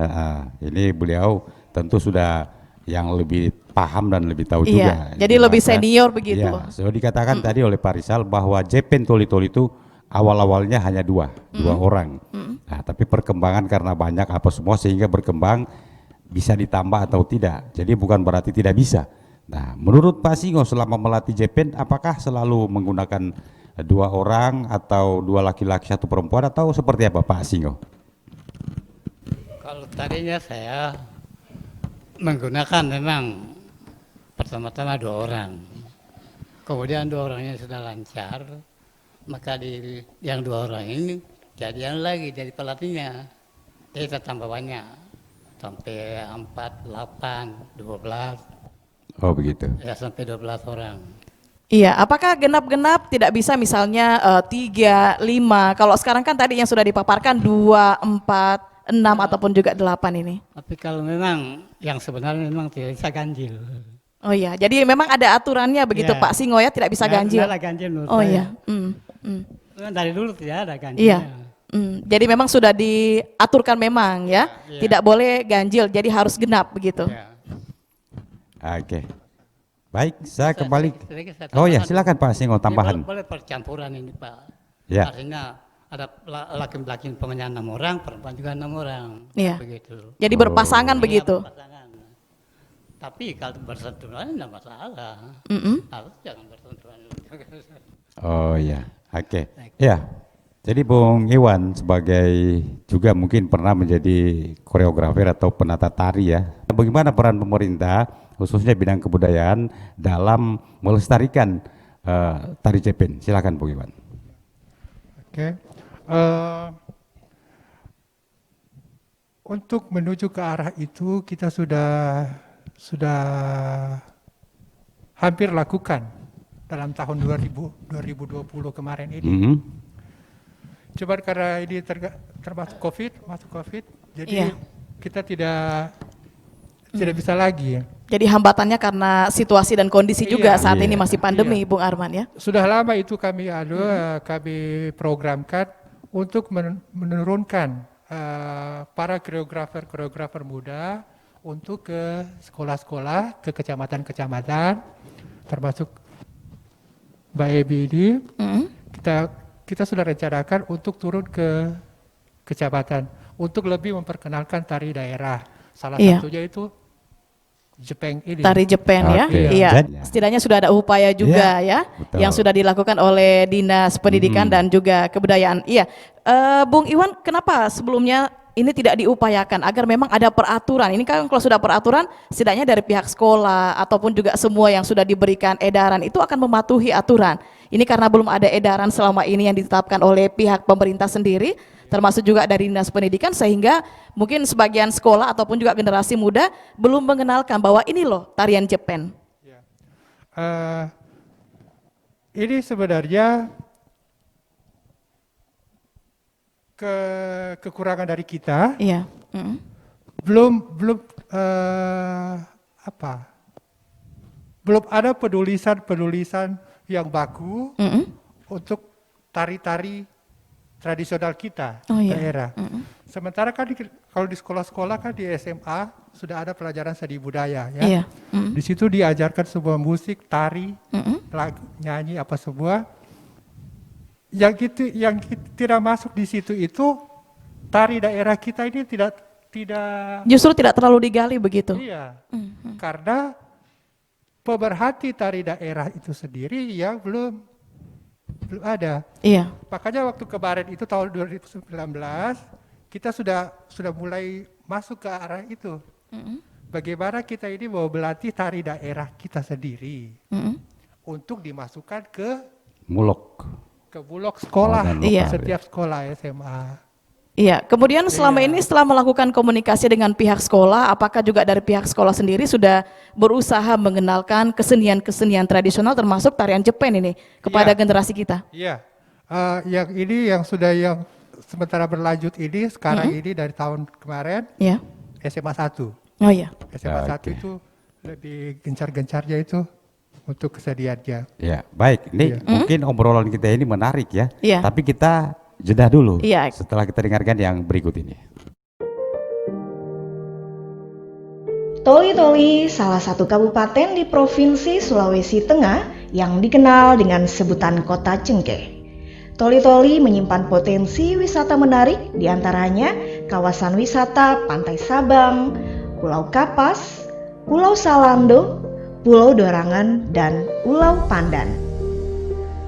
Ini beliau tentu sudah yang lebih paham dan lebih tahu juga. Jadi lebih senior begitu. Iya, sudah dikatakan tadi oleh Pak Rizal bahwa Jepen Toli-Toli itu awal-awalnya hanya dua orang. Nah, tapi perkembangan karena banyak apa semua sehingga berkembang bisa ditambah atau tidak. Jadi bukan berarti tidak bisa. Nah, menurut Pak Singo selama melatih Jepen, apakah selalu menggunakan dua orang atau dua laki-laki satu perempuan atau seperti apa Pak Singo? Kalau tadinya saya menggunakan memang pertama-tama 2 orang. Kemudian 2 orangnya sudah lancar, maka yang 2 orang ini jadian lagi jadi pelatihnya. Jadi kita tambah banyak. Sampai 4, 8, 12. Oh begitu. Ya sampai 12 orang. Iya, apakah genap-genap tidak bisa misalnya 3, 5, kalau sekarang kan tadi yang sudah dipaparkan 2, 4, 6 ataupun juga 8 ini. Tapi kalau memang yang sebenarnya memang tidak bisa ganjil. Oh iya, jadi memang ada aturannya begitu Iya. Pak Singo ya, tidak bisa ganjil. Nggak ada ganjil menurut Oh saya. iya. Memang dari dulu tidak ada ganjil. Iya. Jadi memang sudah diaturkan memang ya, tidak boleh ganjil, jadi harus genap begitu. Ya. Oke. Baik, saya kembali. Sedikit saya Oh ya, tambahkan. silakan Pak Singo tambahan. Boleh percampuran ini Pak. Ya. Artinya ada laki-laki pemainnya 6 orang, perempuan juga 6 orang. Iya. Begitu. Jadi berpasangan begitu. Berpasangan. Tapi kalau bersentuhan tidak masalah. Harus jangan bersentuhan. Oh ya, oke. Ya, Jadi Bung Iwan sebagai juga mungkin pernah menjadi koreografer atau penata tari ya. Bagaimana peran pemerintah khususnya bidang kebudayaan dalam melestarikan tari Jepen? Silakan Bung Iwan. Oke. Untuk menuju ke arah itu kita sudah hampir lakukan dalam tahun 2020 kemarin ini. Coba karena ini termasuk COVID, jadi kita tidak bisa lagi. Jadi hambatannya karena situasi dan kondisi juga saat ini masih pandemi, Bung Arman ya. Sudah lama itu kami programkan untuk menurunkan para koreografer muda untuk ke sekolah-sekolah, ke kecamatan-kecamatan, termasuk Mbak Ebi ini. Kita sudah rencanakan untuk turun ke kecamatan untuk lebih memperkenalkan tari daerah. Salah satunya itu Jepeng ini. Tari Jepeng ya. Iya. Setidaknya sudah ada upaya juga ya yang sudah dilakukan oleh Dinas Pendidikan dan juga Kebudayaan. Iya. Bung Iwan, kenapa sebelumnya ini tidak diupayakan agar memang ada peraturan? Ini kan kalau sudah peraturan, setidaknya dari pihak sekolah ataupun juga semua yang sudah diberikan edaran itu akan mematuhi aturan. Ini karena belum ada edaran selama ini yang ditetapkan oleh pihak pemerintah sendiri, termasuk juga dari Dinas Pendidikan, sehingga mungkin sebagian sekolah ataupun juga generasi muda belum mengenalkan bahwa ini loh tarian Jepen. Ini sebenarnya kekurangan dari kita. Iya. Belum ada penulisan yang baku untuk tari-tari tradisional kita daerah. Sementara kan kalau di sekolah-sekolah kan di SMA sudah ada pelajaran seni budaya ya. Di situ diajarkan sebuah musik, tari, lagu, nyanyi apa semua. Yang tidak masuk di situ itu tari daerah kita ini tidak justru tidak terlalu digali begitu. Iya. Karena pemerhati tari daerah itu sendiri yang belum ada. Iya. Makanya waktu kemarin itu tahun 2019 kita sudah mulai masuk ke arah itu. Bagaimana kita ini mau berlatih tari daerah kita sendiri untuk dimasukkan ke bulog sekolah, setiap sekolah SMA. Iya, kemudian selama ini setelah melakukan komunikasi dengan pihak sekolah, apakah juga dari pihak sekolah sendiri sudah berusaha mengenalkan kesenian-kesenian tradisional termasuk tarian Jepen ini kepada generasi kita? Iya, yang sementara berlanjut ini sekarang ini dari tahun kemarin SMA 1. Oh iya. SMA 1 itu lebih gencar-gencarnya itu untuk kesediaannya. Ya, baik. Ini mungkin obrolan kita ini menarik ya. Iya. Tapi kita jeda dulu. Iya. Setelah kita dengarkan yang berikut ini. Toli-Toli salah satu kabupaten di Provinsi Sulawesi Tengah yang dikenal dengan sebutan Kota Cengkeh. Toli-Toli menyimpan potensi wisata menarik, diantaranya kawasan wisata Pantai Sabang, Pulau Kapas, Pulau Salando, Pulau Dorangan, dan Pulau Pandan.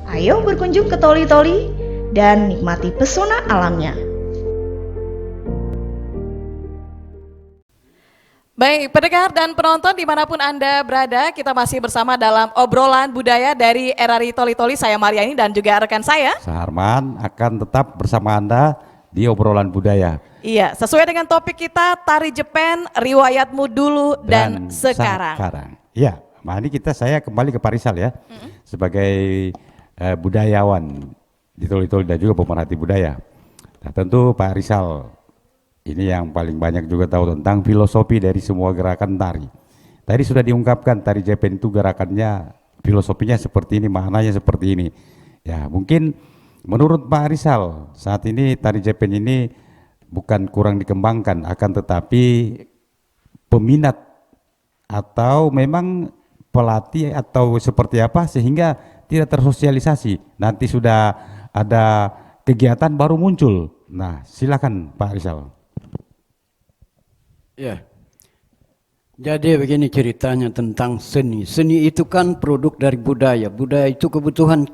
Ayo berkunjung ke Toli-Toli dan nikmati pesona alamnya. Baik, pendengar dan penonton dimanapun Anda berada, kita masih bersama dalam obrolan budaya dari RRI Toli-Toli. Saya Mariani dan juga rekan saya Saharman akan tetap bersama Anda di obrolan budaya. Iya, sesuai dengan topik kita, tari Jepen, riwayatmu dulu dan sekarang. Iya, nah ini saya kembali ke Pak Rizal ya, sebagai budayawan di Toli-Toli dan juga pemerhati budaya. Nah tentu Pak Rizal ini yang paling banyak juga tahu tentang filosofi dari semua gerakan tari. Tadi sudah diungkapkan tari Jepen itu gerakannya, filosofinya seperti ini, maknanya seperti ini. Ya mungkin menurut Pak Rizal saat ini tari Jepen ini bukan kurang dikembangkan, akan tetapi peminat atau memang pelatih atau seperti apa sehingga tidak tersosialisasi. Nanti sudah ada kegiatan baru muncul. Nah, silakan Pak Rizal. Ya. Jadi begini ceritanya tentang seni. Seni itu kan produk dari budaya. Budaya itu kebutuhan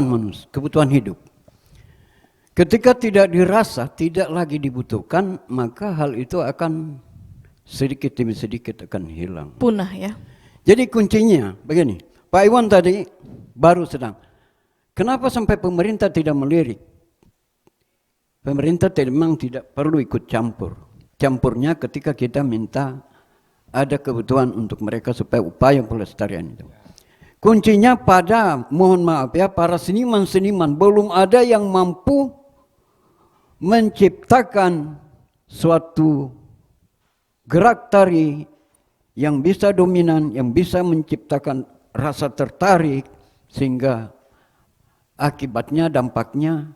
manusia, kebutuhan hidup. Ketika tidak dirasa, tidak lagi dibutuhkan, maka hal itu akan sedikit demi sedikit akan hilang. Punah ya. Jadi kuncinya begini, Pak Iwan tadi baru sedang. Kenapa sampai pemerintah tidak melirik? Pemerintah memang tidak perlu ikut campur. Campurnya ketika kita minta ada kebutuhan untuk mereka supaya upaya pelestarian itu. Kuncinya pada, mohon maaf ya, para seniman-seniman belum ada yang mampu menciptakan suatu gerak tari yang bisa dominan, yang bisa menciptakan rasa tertarik, sehingga akibatnya, dampaknya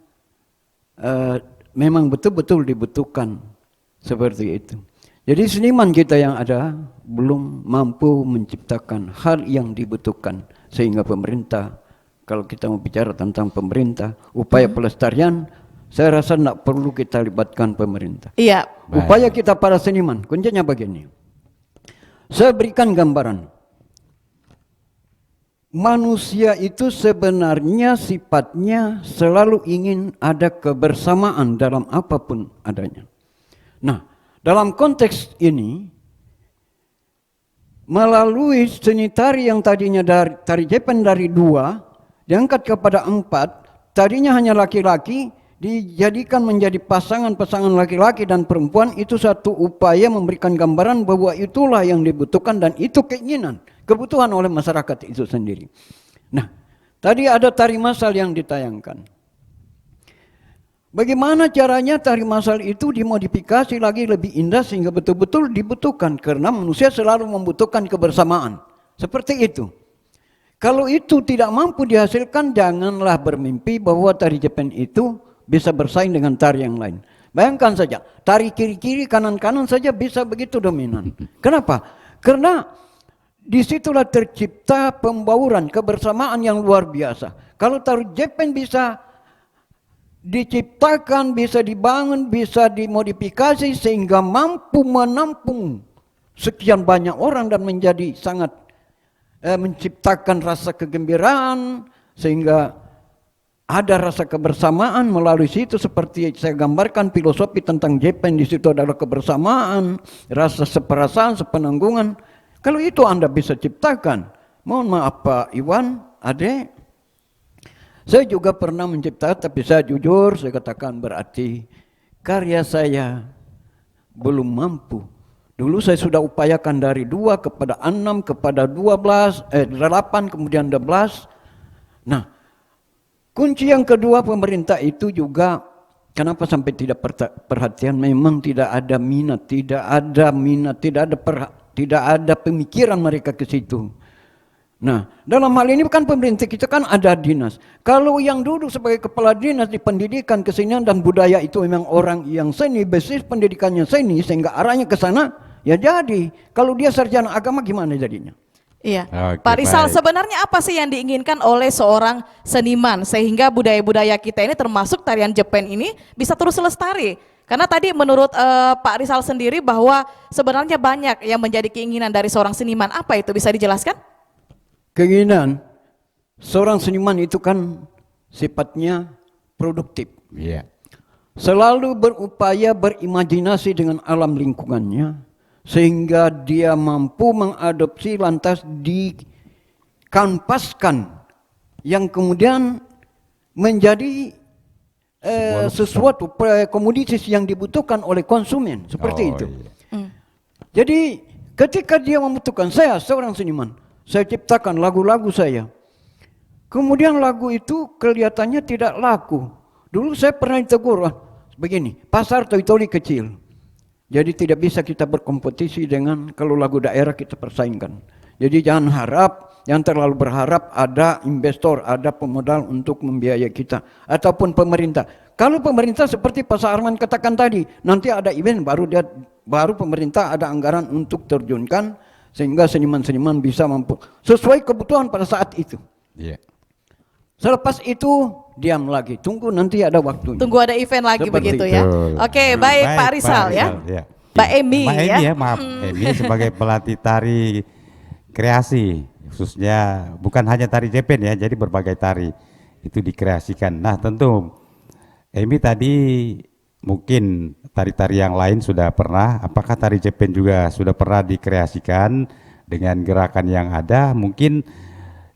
memang betul-betul dibutuhkan seperti itu. Jadi seniman kita yang ada belum mampu menciptakan hal yang dibutuhkan, sehingga pemerintah, kalau kita mau bicara tentang pemerintah, upaya pelestarian, saya rasa tidak perlu kita libatkan pemerintah. Iya. Upaya kita para seniman, kuncinya begini. Saya berikan gambaran. Manusia itu sebenarnya sifatnya selalu ingin ada kebersamaan dalam apapun adanya. Nah, dalam konteks ini, melalui seni tari yang tadinya dari tari Jepang dari 2, diangkat kepada 4, tadinya hanya laki-laki, dijadikan menjadi pasangan-pasangan laki-laki dan perempuan, itu satu upaya memberikan gambaran bahwa itulah yang dibutuhkan dan itu keinginan, kebutuhan oleh masyarakat itu sendiri. Nah, tadi ada tari masal yang ditayangkan. Bagaimana caranya tari masal itu dimodifikasi lagi lebih indah sehingga betul-betul dibutuhkan, karena manusia selalu membutuhkan kebersamaan. Seperti itu. Kalau itu tidak mampu dihasilkan, janganlah bermimpi bahwa tari Jepang itu bisa bersaing dengan tari yang lain. Bayangkan saja, tari kiri-kiri, kanan-kanan saja bisa begitu dominan. Kenapa? Karena disitulah tercipta pembauran, kebersamaan yang luar biasa. Kalau tari Jepang bisa diciptakan, bisa dibangun, bisa dimodifikasi sehingga mampu menampung sekian banyak orang dan menjadi sangat menciptakan rasa kegembiraan, sehingga ada rasa kebersamaan melalui situ. Seperti saya gambarkan filosofi tentang Jepang, di situ adalah kebersamaan, rasa seperasaan, sepenanggungan. Kalau itu Anda bisa ciptakan, mohon maaf Pak Iwan, Ade, saya juga pernah menciptakan, tapi saya jujur, saya katakan berarti karya saya belum mampu. Dulu saya sudah upayakan dari 2 kepada 6, kepada 8, kemudian 12. Nah, kunci yang kedua pemerintah itu juga, kenapa sampai tidak perhatian, memang tidak ada minat, tidak ada pemikiran mereka ke situ. Nah, dalam hal ini kan pemerintah kita kan ada dinas. Kalau yang duduk sebagai kepala dinas di pendidikan, kesenian dan budaya itu memang orang yang seni, basis pendidikannya seni, sehingga arahnya ke sana, ya jadi. Kalau dia sarjana agama gimana jadinya? Iya, Oke, Pak Rizal, baik. sebenarnya apa sih yang diinginkan oleh seorang seniman sehingga budaya-budaya kita ini termasuk tarian Jepang ini bisa terus lestari? Karena tadi menurut Pak Rizal sendiri bahwa sebenarnya banyak yang menjadi keinginan dari seorang seniman. Apa itu, bisa dijelaskan? Keinginan seorang seniman itu kan sifatnya produktif. Iya. Selalu berupaya berimajinasi dengan alam lingkungannya, sehingga dia mampu mengadopsi lantas dikanvaskan yang kemudian menjadi sesuatu komoditas yang dibutuhkan oleh konsumen, seperti itu. Iya. Jadi ketika dia membutuhkan, saya seorang seniman, saya ciptakan lagu-lagu saya, kemudian lagu itu kelihatannya tidak laku. Dulu saya pernah ditegur, begini, pasar Toli-Toli kecil, jadi tidak bisa kita berkompetisi dengan kalau lagu daerah kita persaingkan. Jadi jangan terlalu berharap ada investor, ada pemodal untuk membiayai kita, ataupun pemerintah. Kalau pemerintah seperti Pak Sarman katakan tadi, nanti ada event baru pemerintah ada anggaran untuk terjunkan, sehingga seniman-seniman bisa mampu sesuai kebutuhan pada saat itu. Iya. Selepas itu diam lagi, tunggu nanti ada waktunya. Tunggu ada event lagi Seperti begitu itu. ya. Oke, baik Pak Rizal ya. Ya. Mbak Emi Mbak ya. Emi ya, maaf. Emi sebagai pelatih tari kreasi, khususnya bukan hanya tari Jepang ya, jadi berbagai tari itu dikreasikan. Nah tentu Emi tadi mungkin tari-tari yang lain sudah pernah, apakah tari Jepen juga sudah pernah dikreasikan dengan gerakan yang ada? Mungkin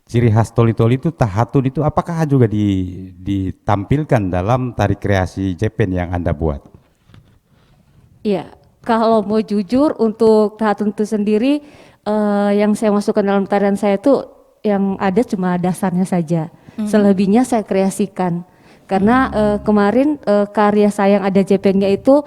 ciri khas toli-toli itu tahatun itu apakah juga ditampilkan dalam tari kreasi Jepen yang Anda buat? Iya, kalau mau jujur untuk tahatun itu sendiri yang saya masukkan dalam tarian saya itu yang ada cuma dasarnya saja. Selebihnya saya kreasikan. Karena kemarin karya saya yang ada Jepengnya itu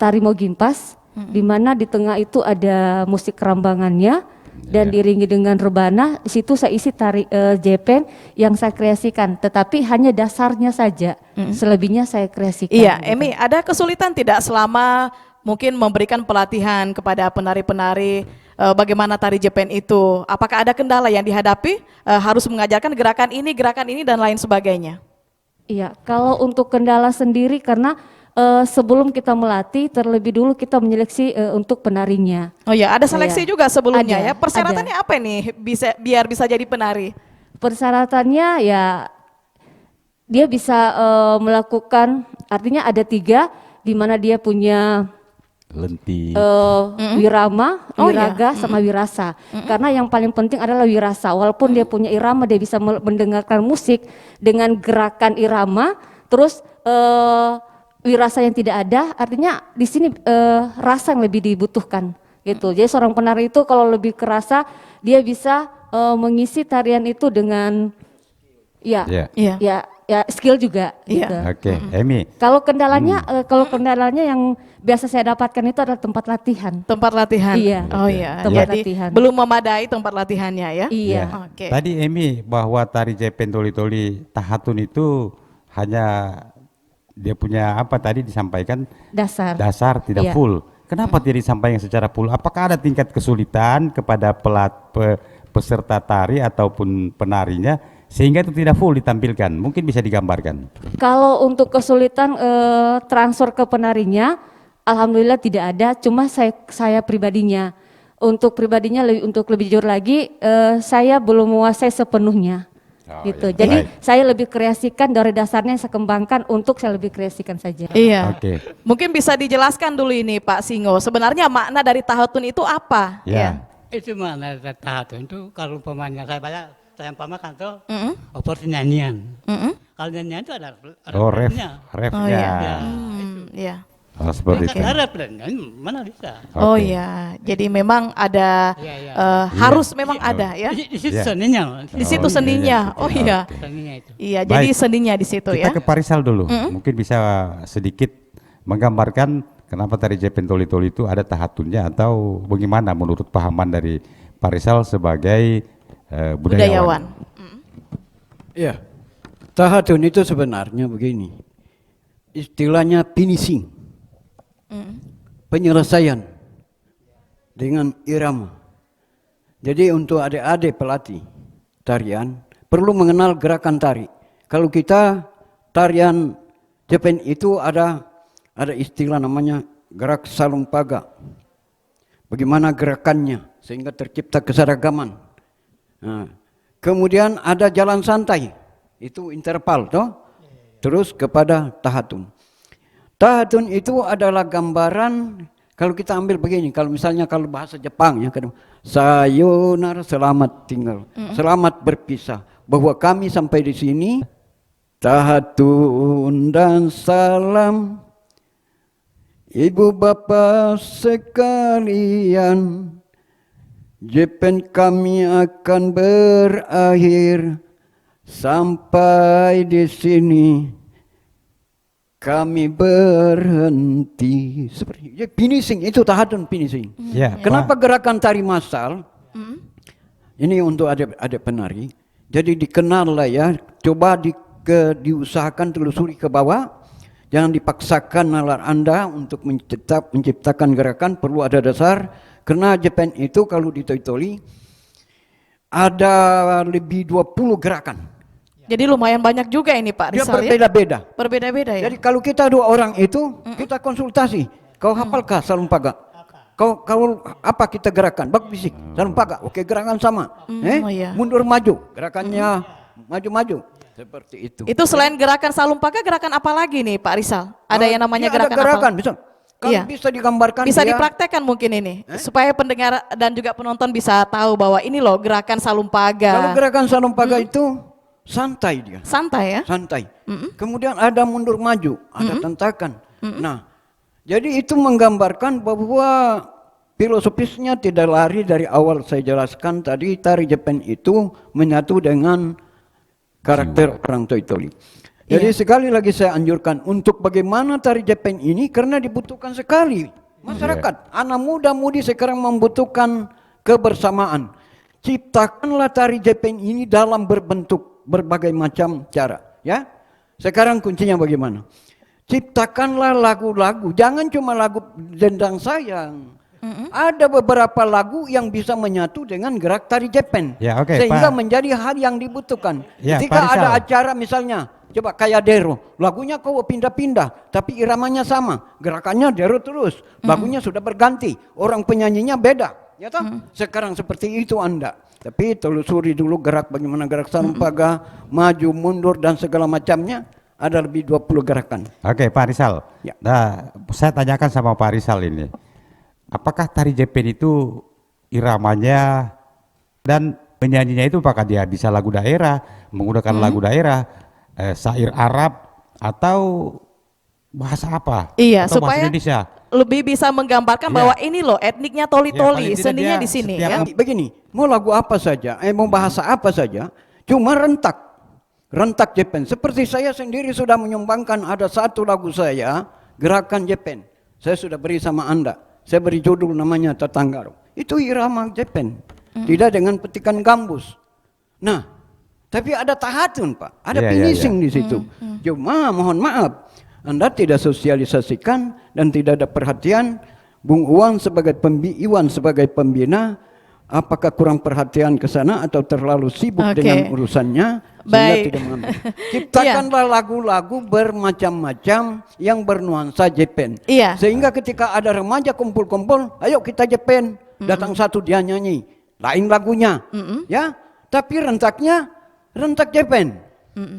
tari Mogimpas, di mana di tengah itu ada musik kerambangannya dan diiringi dengan rebana. Di situ saya isi tari Jepeng yang saya kreasikan, tetapi hanya dasarnya saja. Selebihnya saya kreasikan. Iya, gitu. Emi, ada kesulitan tidak selama mungkin memberikan pelatihan kepada penari-penari bagaimana tari Jepen itu? Apakah ada kendala yang dihadapi harus mengajarkan gerakan ini dan lain sebagainya? Iya, kalau untuk kendala sendiri karena sebelum kita melatih terlebih dulu kita menyeleksi untuk penarinya. Oh ya, ada seleksi Iya. juga sebelumnya Ada, ya. Persyaratannya apa nih biar bisa jadi penari? Persyaratannya ya dia bisa melakukan, artinya ada 3 di mana dia punya Lenti. wirama, Oh, wiraga, sama wirasa. Karena yang paling penting adalah wirasa. Walaupun dia punya irama, dia bisa mendengarkan musik dengan gerakan irama. Terus wirasa yang tidak ada, artinya di sini rasa yang lebih dibutuhkan. Gitu. Jadi seorang penari itu kalau lebih kerasa, dia bisa mengisi tarian itu dengan ya skill juga. Iya. Gitu. Oke, Emi. Kalau kendalanya yang biasa saya dapatkan itu adalah tempat latihan. Tempat latihan. Iya. Oh iya. Tempat Jadi latihan. belum memadai tempat latihannya ya. Iya. Oke. Tadi Emi bahwa tari Jepen toli-toli tahatun itu hanya dia punya apa tadi disampaikan Dasar. tidak Iya. full. Kenapa tidak disampaikan secara full? Apakah ada tingkat kesulitan kepada peserta tari ataupun penarinya sehingga itu tidak full ditampilkan? Mungkin bisa digambarkan. Kalau untuk kesulitan transfer ke penarinya, alhamdulillah tidak ada. Cuma saya pribadinya, untuk lebih jujur lagi, saya belum menguasai sepenuhnya. Gitu. Iya. Jadi Baik. saya lebih kreasikan dari dasarnya saya kembangkan untuk saya lebih kreasikan saja. Iya. Oke. Mungkin bisa dijelaskan dulu ini Pak Singo. Sebenarnya makna dari tahatun itu apa? Ya. Itu mana tahatun itu kalau umpamanya saya umpamakan tuh operasi nyanyian. Kalau nyanyian itu ada Oh, refnya. refnya. Oh iya. Ya, Iya. Oh, seperti itu. Ada refnya, mana bisa? Oh Oke. iya. Jadi memang ada Iya. harus memang ada ya. Di situ Ya. seninya. Di situ Oh, seninya. iya. Oh iya. Seninya itu. Iya, jadi Baik. seninya di situ Kita ya. ke Parisal dulu. Mungkin bisa sedikit menggambarkan kenapa tari Jepen toli-toli itu ada tahatunnya atau bagaimana menurut pahaman dari Parisal sebagai budayawan. Ya, tahatun itu sebenarnya begini. Istilahnya finishing. Penyelesaian dengan irama. Jadi untuk adik-adik pelatih tarian perlu mengenal gerakan tari. Kalau kita tarian Jepen itu ada istilah namanya gerak salung paga. Bagaimana gerakannya sehingga tercipta keseragaman. Nah, kemudian ada jalan santai, itu interval toh. Terus kepada tahatun. Tahatun itu adalah gambaran, kalau kita ambil begini, kalau misalnya kalau bahasa Jepang ya, sayonara, selamat tinggal, selamat berpisah, bahwa kami sampai di sini, tahatun dan salam, ibu bapak sekalian, Jepen kami akan berakhir sampai di sini. Kami berhenti seperti ya, finishing itu tahatun finishing. Ya, Kenapa gerakan tari massal? Ini untuk adik penari. Jadi dikenal lah ya. Coba diusahakan telusuri ke bawah. Jangan dipaksakan nalar Anda untuk menciptakan gerakan. Perlu ada dasar. Karena Jepen itu kalau di toli-toli ada lebih 20 gerakan. Jadi lumayan banyak juga ini Pak Dia Rizal ya. berbeda-beda. Berbeda-beda ya. Jadi kalau kita 2 orang itu, kita konsultasi. Kau hafalkah salung paga? Kau apa kita gerakan? Bak fisik, salung paga. Oke, gerakan sama. Oh iya. Mundur maju, gerakannya maju-maju. Seperti itu. Itu selain gerakan Salumpaka, gerakan apa lagi nih Pak Rizal? Ada yang namanya Ada gerakan gerakan, apa? bisa. Kalau bisa digambarkan Bisa dia, dipraktekkan mungkin ini supaya pendengar dan juga penonton bisa tahu bahwa ini loh gerakan Salumpaga. Kalau gerakan Salumpaga itu santai dia. Santai ya? Santai. Kemudian ada mundur maju, ada tentakan. Nah, jadi itu menggambarkan bahwa filosofisnya tidak lari dari awal saya jelaskan tadi, tari Jepang itu menyatu dengan karakter orang Toitoli. Jadi sekali lagi saya anjurkan untuk bagaimana tari Jepang ini karena dibutuhkan sekali masyarakat. Anak muda-mudi sekarang membutuhkan kebersamaan. Ciptakanlah tari Jepang ini dalam berbentuk berbagai macam cara. Ya, sekarang kuncinya bagaimana? Ciptakanlah lagu-lagu, jangan cuma lagu dendang sayang. Ada beberapa lagu yang bisa menyatu dengan gerak tari Jepang, Ya, oke, sehingga Pak. menjadi hal yang dibutuhkan. Ya, Ketika Pak ada Rizal. acara misalnya, coba kayak Dero, lagunya kau pindah-pindah, tapi iramanya sama, gerakannya Dero terus, lagunya sudah berganti, orang penyanyinya beda, ya toh? Sekarang seperti itu Anda. Tapi telusuri dulu gerak bagaimana gerak Salumpaga, maju, mundur dan segala macamnya. Ada lebih 20 gerakan. Oke, Pak Rizal. Ya. Nah, saya tanyakan sama Pak Rizal ini. Apakah tari Jepang itu iramanya dan penyanyinya itu apakah dia bisa lagu daerah, menggunakan lagu daerah, syair Arab atau bahasa apa? Iya, atau bahasa supaya Indonesia? lebih bisa menggambarkan bahwa ini loh etniknya Toli-Toli, paling tidak seninya dia di sini setiap ya. Begini, mau lagu apa saja, mau bahasa apa saja, cuma rentak Jepang. Seperti saya sendiri sudah menyumbangkan ada satu lagu saya, gerakan Jepang. Saya sudah beri sama Anda. Saya beri judul namanya Tatanggaro. Itu irama Jepang. Tidak dengan petikan gambus. Nah, tapi ada tahatun Pak. Ada finishing di situ. Cuma mohon maaf, Anda tidak sosialisasikan dan tidak ada perhatian. Bung Uwan sebagai pembina, apakah kurang perhatian ke sana atau terlalu sibuk dengan urusannya sehingga tidak mengambil. Ciptakanlah lagu-lagu bermacam-macam yang bernuansa Jepang. Sehingga ketika ada remaja kumpul-kumpul, ayo kita Jepang, datang satu dia nyanyi, lain lagunya, ya. Tapi rentaknya rentak Jepang.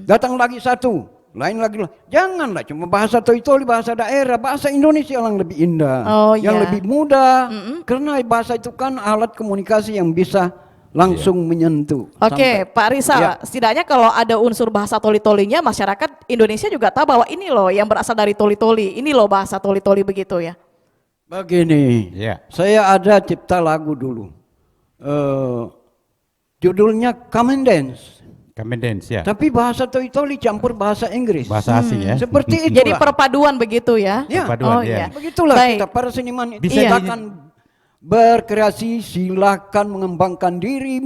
Datang lagi satu, lain lagi. Janganlah cuma bahasa Toitoli, bahasa daerah, bahasa Indonesia yang lebih indah, yang lebih mudah. Karena bahasa itu kan alat komunikasi yang bisa langsung menyentuh. Oke, Pak Rizal, setidaknya kalau ada unsur bahasa Toli-Tolinya, masyarakat Indonesia juga tahu bahwa ini loh yang berasal dari Toli-Toli, ini loh bahasa Toli-Toli begitu ya. Begini, saya ada cipta lagu dulu, judulnya Come and Dance. Ya. Tapi bahasa Toitoli campur bahasa Inggris. Bahasa asing ya. Seperti itu. Jadi perpaduan begitu ya. Perpaduan, iya. Begitulah kita para seniman itu silakan berkreasi, silakan mengembangkan diri,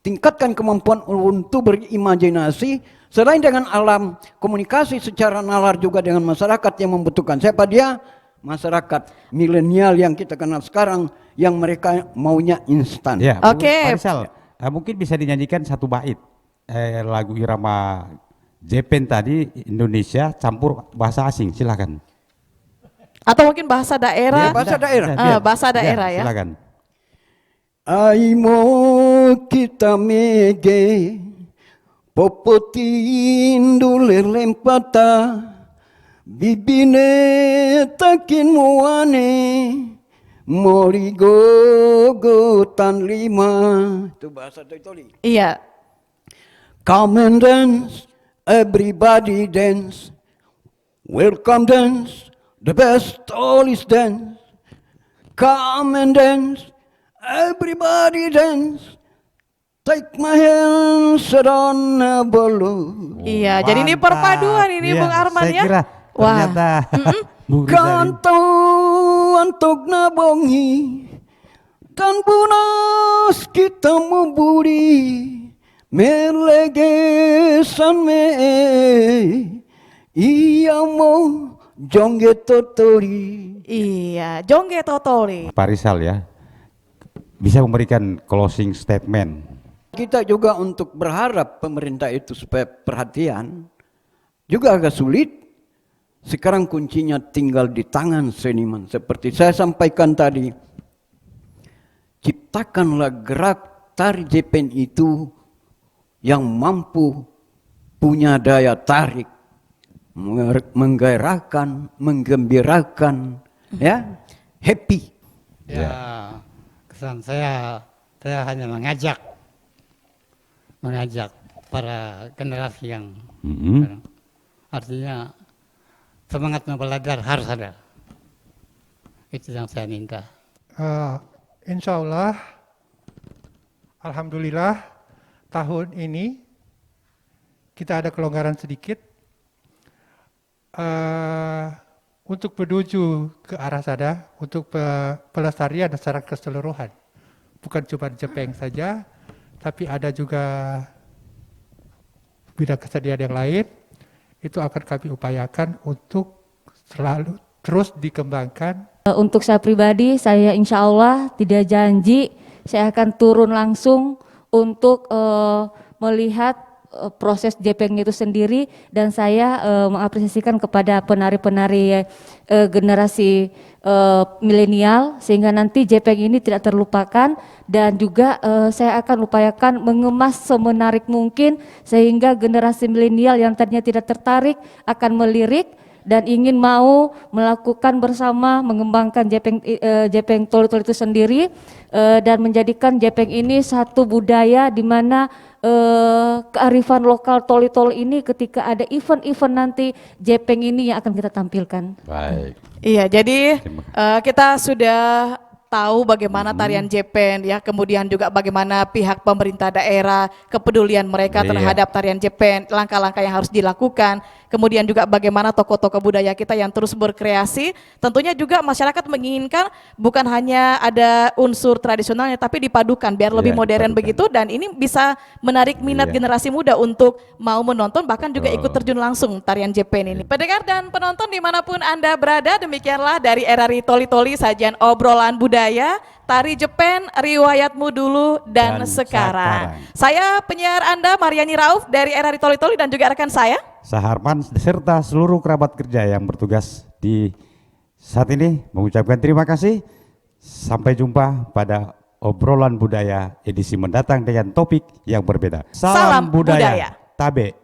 tingkatkan kemampuan untuk berimajinasi. Selain dengan alam komunikasi secara nalar juga dengan masyarakat yang membutuhkan. Siapa dia? Masyarakat milenial yang kita kenal sekarang yang mereka maunya instan. Ya, Pak Rizal, mungkin bisa dinyanyikan satu bait lagu irama Jepang tadi Indonesia campur bahasa asing, silakan. Atau mungkin bahasa daerah. Bahasa daerah. Bahasa daerah ya. Silakan. Aimo kita mege popotindo lempata bibine takin muane morigogo tan lima. Itu bahasa Toitoli. Iya. Come and dance, everybody dance. Welcome dance, the best always dance. Come and dance, everybody dance. Take my hand, sit on a balloon. Iya, jadi ini perpaduan ini Bung Arman saya ya. Kira, ternyata Kanto antok nabongi dan bunas kita memburi. Melegesan me iya mau jongge totori. Iya, jongge totori. Pak Rizal ya, bisa memberikan closing statement. Kita juga untuk berharap pemerintah itu supaya perhatian, juga agak sulit. Sekarang kuncinya tinggal di tangan seniman. Seperti saya sampaikan tadi, ciptakanlah gerak tari Jepang itu yang mampu punya daya tarik, menggairahkan, menggembirakan, ya, happy. Ya, kesan saya hanya mengajak para generasi yang artinya semangat belajar harus ada. Itu yang saya minta. Insya Allah, alhamdulillah tahun ini kita ada kelonggaran sedikit untuk menuju ke arah sana, untuk pelestarian secara keseluruhan. Bukan cuma Jepang saja, tapi ada juga bidang kesenian yang lain. Itu akan kami upayakan untuk selalu terus dikembangkan. Untuk saya pribadi, saya insya Allah tidak janji saya akan turun langsung untuk melihat proses Jepang itu sendiri, dan saya mengapresiasikan kepada penari-penari generasi milenial sehingga nanti Jepang ini tidak terlupakan, dan juga saya akan upayakan mengemas semenarik mungkin sehingga generasi milenial yang tadinya tidak tertarik akan melirik dan ingin mau melakukan bersama mengembangkan Jepang Toli-Toli itu sendiri, dan menjadikan Jepang ini satu budaya di mana kearifan lokal Toli-Toli ini ketika ada event-event nanti Jepang ini yang akan kita tampilkan. Baik. Iya, jadi kita sudah tahu bagaimana tarian Jepang ya, kemudian juga bagaimana pihak pemerintah daerah, kepedulian mereka terhadap tarian Jepang, langkah-langkah yang harus dilakukan, kemudian juga bagaimana tokoh-tokoh budaya kita yang terus berkreasi. Tentunya juga masyarakat menginginkan bukan hanya ada unsur tradisionalnya, tapi dipadukan biar lebih modern begitu, dan ini bisa menarik minat generasi muda untuk mau menonton, bahkan juga ikut terjun langsung tarian Jepang ini. Pendengar dan penonton dimanapun Anda berada, demikianlah dari RRI Toli-Toli sajian obrolan budaya tari Jepang, riwayatmu dulu dan sekarang. Saya penyiar Anda Mariani Rauf dari RRI Toli-Toli, dan juga rekan saya Saharman serta seluruh kerabat kerja yang bertugas di saat ini mengucapkan terima kasih. Sampai jumpa pada obrolan budaya edisi mendatang dengan topik yang berbeda. Salam budaya. Tabe.